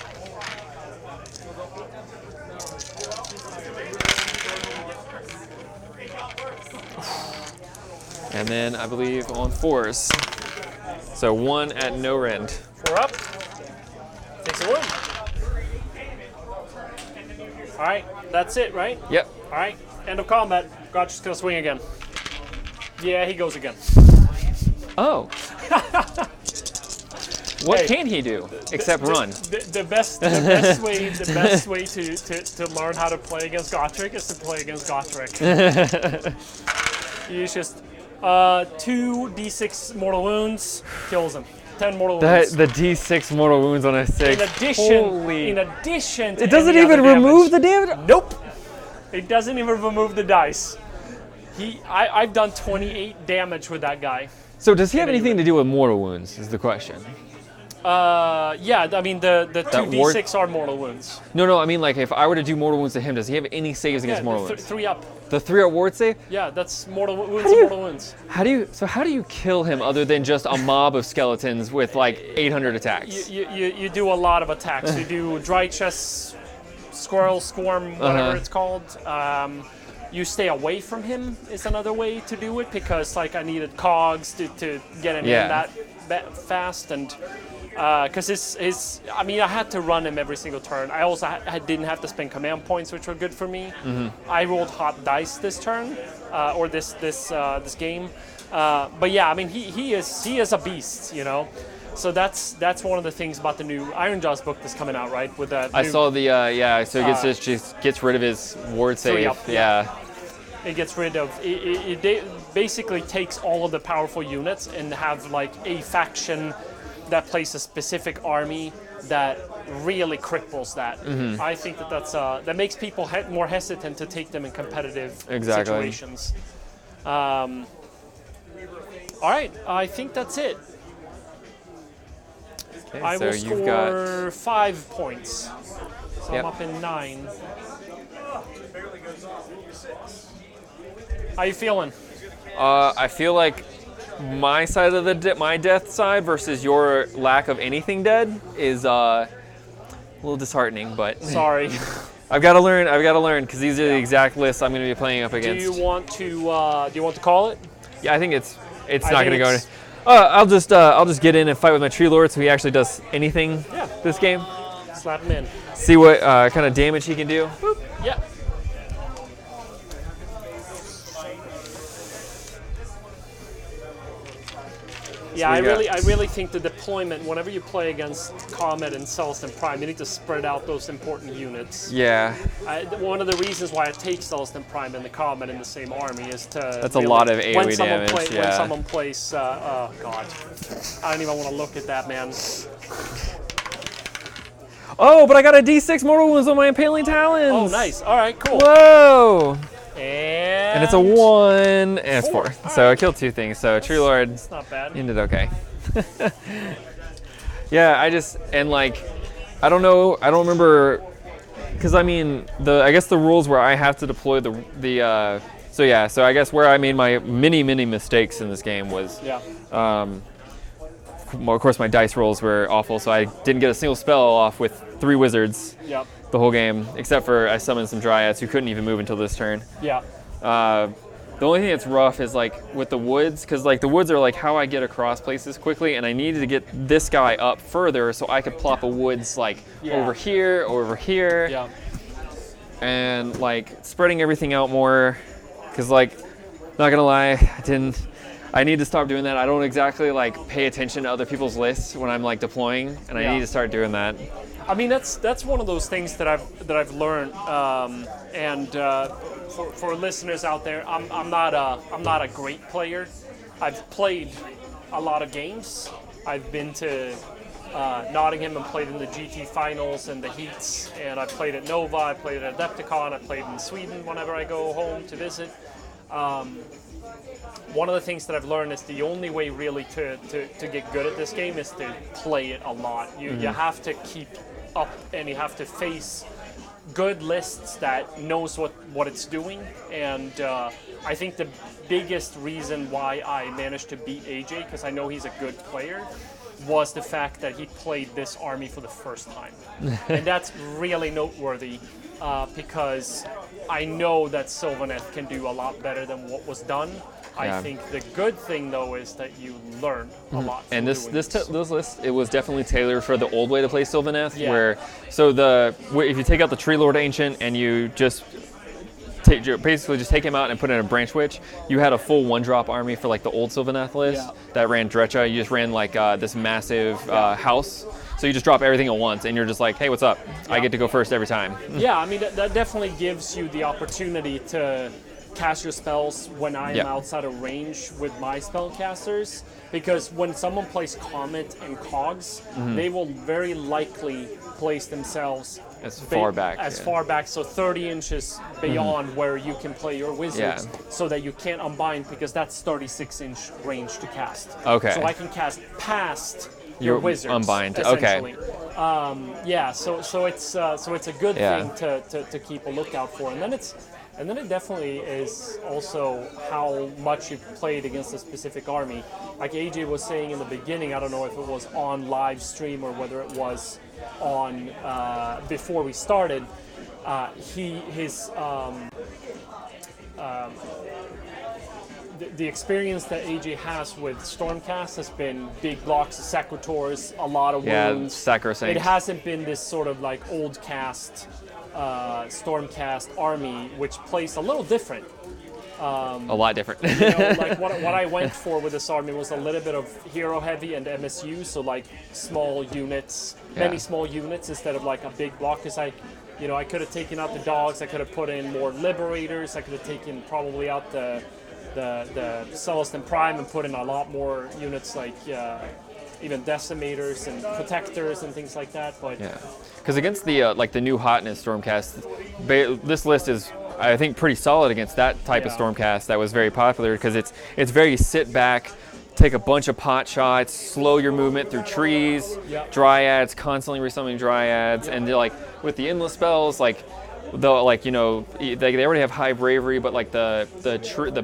and then I believe on 4s. So 1 at no rend. 4 up. Takes a wound. All right, that's it, right? Yep. All right, end of combat. Gotcha's gonna swing again. Yeah, he goes again. Oh. What Hey, can he do except run? The best way to learn how to play against Gotrek is to play against Gotrek. You just 2d6 mortal wounds kills him. 10 mortal wounds. The D6 mortal wounds on a 6. In addition, Holy. to It doesn't any even other remove damage. the damage? Nope. It doesn't even remove the dice. I've done 28 damage with that guy. So does he have Any anything to do with mortal wounds is the question. Yeah, I mean the 2d6 are mortal wounds. No, I mean like if I were to do mortal wounds to him, does he have any saves against mortal wounds? 3 up. The 3 at ward save? Yeah, that's mortal wounds do you- and mortal wounds. How do you kill him other than just a mob of skeletons with like 800 attacks? You do a lot of attacks. You do dry chest, squirrel, squirm, whatever it's called. You stay away from him is another way to do it because like I needed cogs to get him in that fast and because I mean I had to run him every single turn. I also didn't have to spend command points, which were good for me. I rolled hot dice this turn or this game, but yeah, I mean he is a beast, you know. So that's one of the things about the new Ironjaw's book that's coming out, right? With that. I saw the so he just gets rid of his ward save. up, It gets rid of it basically takes all of the powerful units and have like a faction that plays a specific army that really cripples that. I think that makes people more hesitant to take them in competitive situations. All right, I think that's it. Okay, I so will you've got score 5 points. So Yep. I'm up in 9. How you feeling? I feel like my side of my death side versus your lack of anything dead is a little disheartening, but Sorry. I've got to learn because these are the exact lists I'm going to be playing up Do against. you want to call it? Yeah, I think it's I not think going to go. it's- I'll just get in and fight with my tree lord so he actually does anything this game. Slap him in. See what kind of damage he can do. Yeah. Yeah, we got- I really think the deployment, whenever you play against Comet and Celestin Prime, you need to spread out those important units. Yeah, One of the reasons why I take Celestin Prime and the Comet in the same army is to. That's a lot of AoE when someone damage, When yeah. someone plays, oh god, I don't even want to look at that, man. Oh, but I got a D6 mortal wounds on my impaling talons. Oh, nice. All right, cool. Whoa! And And it's a 1 and it's 4. All So I right. killed 2 things. So Tree Lord It's not bad. ended okay. Yeah, I don't know. I don't remember because I mean I guess the rules where I have to deploy so I guess where I made my many mistakes in this game was well, of course my dice rolls were awful, so I didn't get a single spell off with 3 wizards Yep. the whole game, except for I summoned some dryads who couldn't even move until this turn. Yeah. The only thing that's rough is like with the woods, because like the woods are like how I get across places quickly, and I needed to get this guy up further so I could plop a woods like over here or over here, Yeah. and like spreading everything out more. Because like, not gonna lie, I need to stop doing that. I don't exactly like pay attention to other people's lists when I'm like deploying, and I need to start doing that. I mean, that's one of those things that I've learned, for listeners out there, I'm not a great player. I've played a lot of games. I've been to Nottingham and played in the GT finals and the heats, and I played at Nova. I played at Adepticon. I played in Sweden whenever I go home to visit. One of the things that I've learned is the only way really to get good at this game is to play it a lot. You have to keep up, and you have to face good lists that knows what it's doing. And I think the biggest reason why I managed to beat AJ, because I know he's a good player, was the fact that he played this army for the first time. And that's really noteworthy, because I know that Sylvaneth can do a lot better than what was done. Yeah. I think the good thing, though, is that you learn a lot. And this list, it was definitely tailored for the old way to play Sylvaneth, Yeah. where if you take out the Tree Lord Ancient and you just basically just take him out and put in a Branch Witch, you had a full 1-drop army for like the old Sylvaneth list that ran Dretcha. You just ran like this massive house. So you just drop everything at once, and you're just like, hey, what's up? I get to go first every time. Yeah, I mean, that definitely gives you the opportunity to cast your spells when I am outside of range with my spellcasters, because when someone plays Comet and Cogs, they will very likely place themselves As far back, so 30 inches beyond where you can play your wizards, so that you can't unbind, because that's 36-inch range to cast. Okay. So I can cast past your wizards. Unbind. Essentially. Okay. So it's a good thing to keep a lookout for, and then it definitely is also how much you've played against a specific army. Like AJ was saying in the beginning, I don't know if it was on live stream or whether it was on before we started. The experience that AJ has with Stormcast has been big blocks of Secretors, a lot of wounds. Sacrosanct. It hasn't been this sort of like old cast Stormcast army, which plays a little different. A lot different. Like what I went for with this army was a little bit of hero heavy and MSU, so like small units, many small units instead of like a big block. Because I could have taken out the dogs, I could have put in more liberators, I could have taken probably out the Celestin Prime and put in a lot more units like even decimators and protectors and things like that. But because against the new hotness Stormcast, this list is, I think, pretty solid against that type of Stormcast that was very popular, because it's very sit back, take a bunch of pot shots, slow your movement through trees, dryads, constantly resummoning dryads, and like with the endless spells, like though, like, they already have high bravery, but like the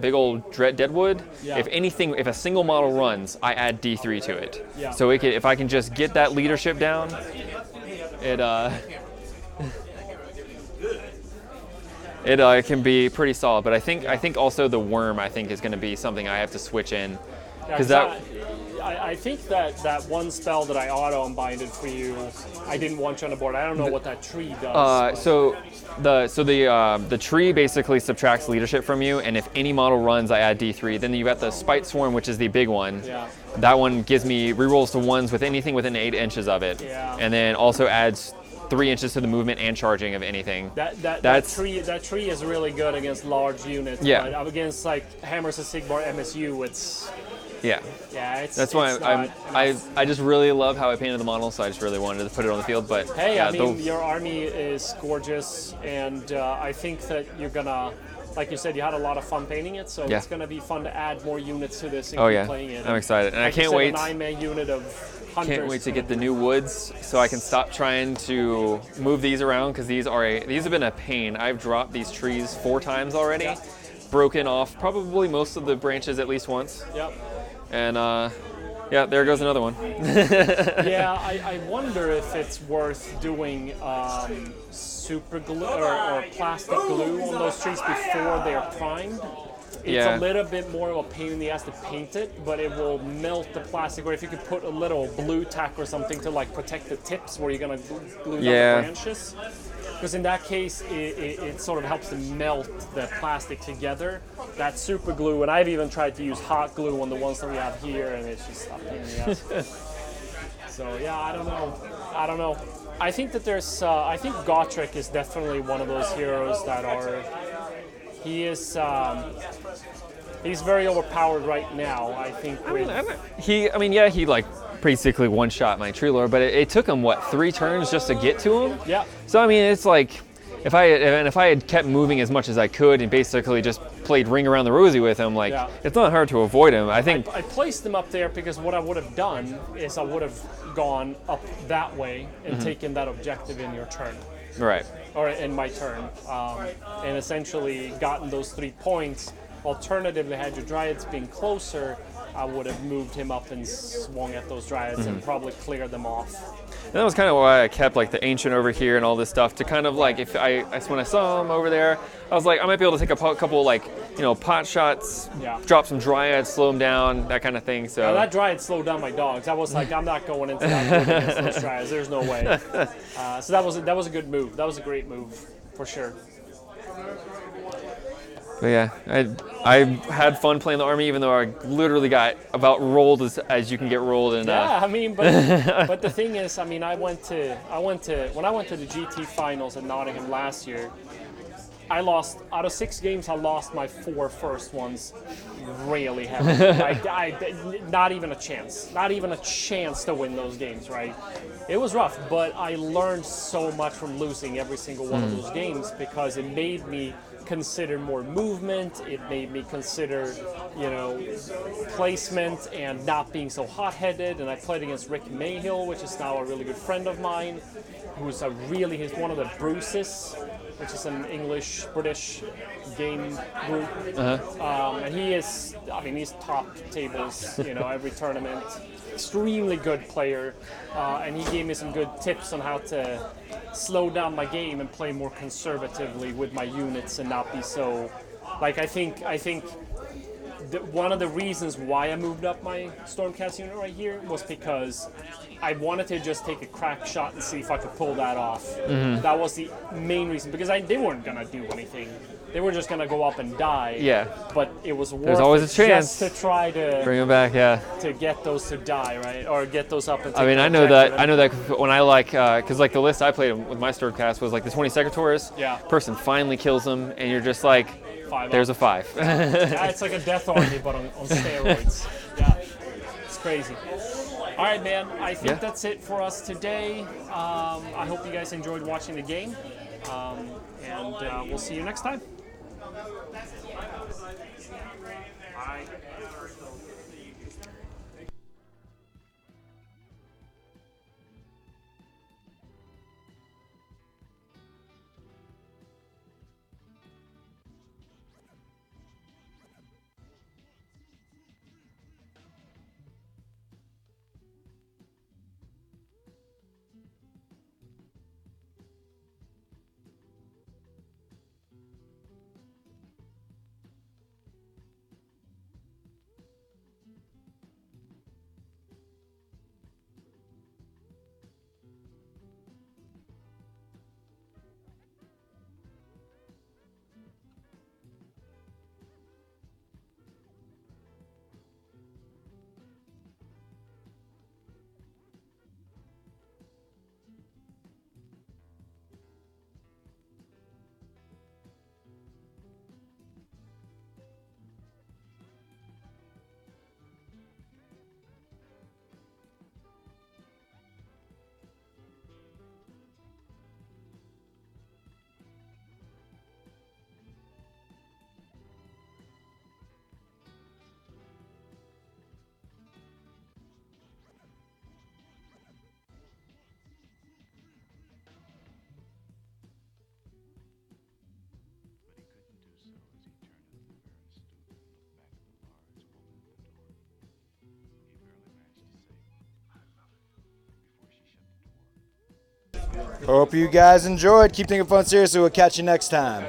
big old deadwood, if a single model runs, I add D3 to it. So if I can just get that leadership down, it can be pretty solid. But I think also the worm, I think, is going to be something I have to switch in, because I think that one spell that I auto-unbinded for you, I didn't want you on the board. I don't know what that tree does. So the tree basically subtracts leadership from you, and if any model runs, I add D3. Then you've got the Spite Swarm, which is the big one. That one gives me rerolls to 1s with anything within 8 inches of it, and then also adds 3 inches to the movement and charging of anything. That tree is really good against large units. But against like Hammers of Sigmar MSU, it's that's why I just really love how I painted the model, so I just really wanted to put it on the field. But hey, I mean, your army is gorgeous, and I think that you're gonna, like you said, you had a lot of fun painting it, so it's gonna be fun to add more units to this and keep playing it. I'm excited, and like I can't wait. A 9-man unit of hunters. Can't wait to get the new woods, so I can stop trying to move these around, because these have been a pain. I've dropped these trees 4 times already, broken off probably most of the branches at least once. And there goes another one. I wonder if it's worth doing super glue or plastic glue on those trees before they're primed. It's a little bit more of a pain in the ass to paint it, but it will melt the plastic. Or if you could put a little blue tack or something to like protect the tips where you're gonna glue down the branches. because in that case, it sort of helps to melt the plastic together. That's super glue, and I've even tried to use hot glue on the ones that we have here, and it's just a pain in the ass. So yeah, I don't know. I think that I think Gotrek is definitely one of those heroes that are. He is. He's very overpowered right now. I think. He like basically one-shot my tree lord, but it took him what 3 turns just to get to him. Yeah. So I mean, it's like if I had kept moving as much as I could and basically just played ring around the rosy with him, like it's not hard to avoid him. I think I placed him up there because what I would have done is I would have gone up that way and taken that objective in your turn. Right. Or in my turn, and essentially gotten those 3 points. Alternatively, had your Dryads been closer, I would have moved him up and swung at those Dryads and probably cleared them off. And that was kind of why I kept like the Ancient over here and all this stuff to kind of like when I saw him over there, I was like I might be able to take a couple like pot shots, drop some Dryads, slow them down, that kind of thing. So that Dryad slowed down my dogs. I was like, I'm not going into that move against those Dryads. There's no way. So that was a good move. That was a great move for sure. But yeah, I had fun playing the army, even though I literally got about rolled as you can get rolled. And yeah, I mean, but the thing is, I mean, when I went to the GT finals in Nottingham last year, I lost out of 6 games. I lost my 4 first ones really heavy. Not even a chance to win those games. Right? It was rough, but I learned so much from losing every single one of those games because it made me consider more movement. It made me consider, placement and not being so hot-headed. And I played against Rick Mayhill, which is now a really good friend of mine, who's he's one of the Bruces, which is an English-British game group. And he's top tables, every tournament. Extremely good player, and he gave me some good tips on how to slow down my game and play more conservatively with my units and not be so. Like I think one of the reasons why I moved up my Stormcast unit right here was because I wanted to just take a crack shot and see if I could pull that off. That was the main reason, because they weren't gonna do anything. They were just gonna go up and die. Yeah. But it was worth There's always a chance just to try to bring them back. Yeah. To get those to die, right, or get those up and. I mean, I know that when I because like the list I played with my Stormcast was like the 20 Secretors. Yeah. Person finally kills them, and you're just like, 5 there's up. a 5. Yeah, it's like a death army, but on steroids. Yeah, it's crazy. All right, man. I think that's it for us today. I hope you guys enjoyed watching the game, and we'll see you next time. Hope you guys enjoyed. Keep thinking fun seriously. We'll catch you next time.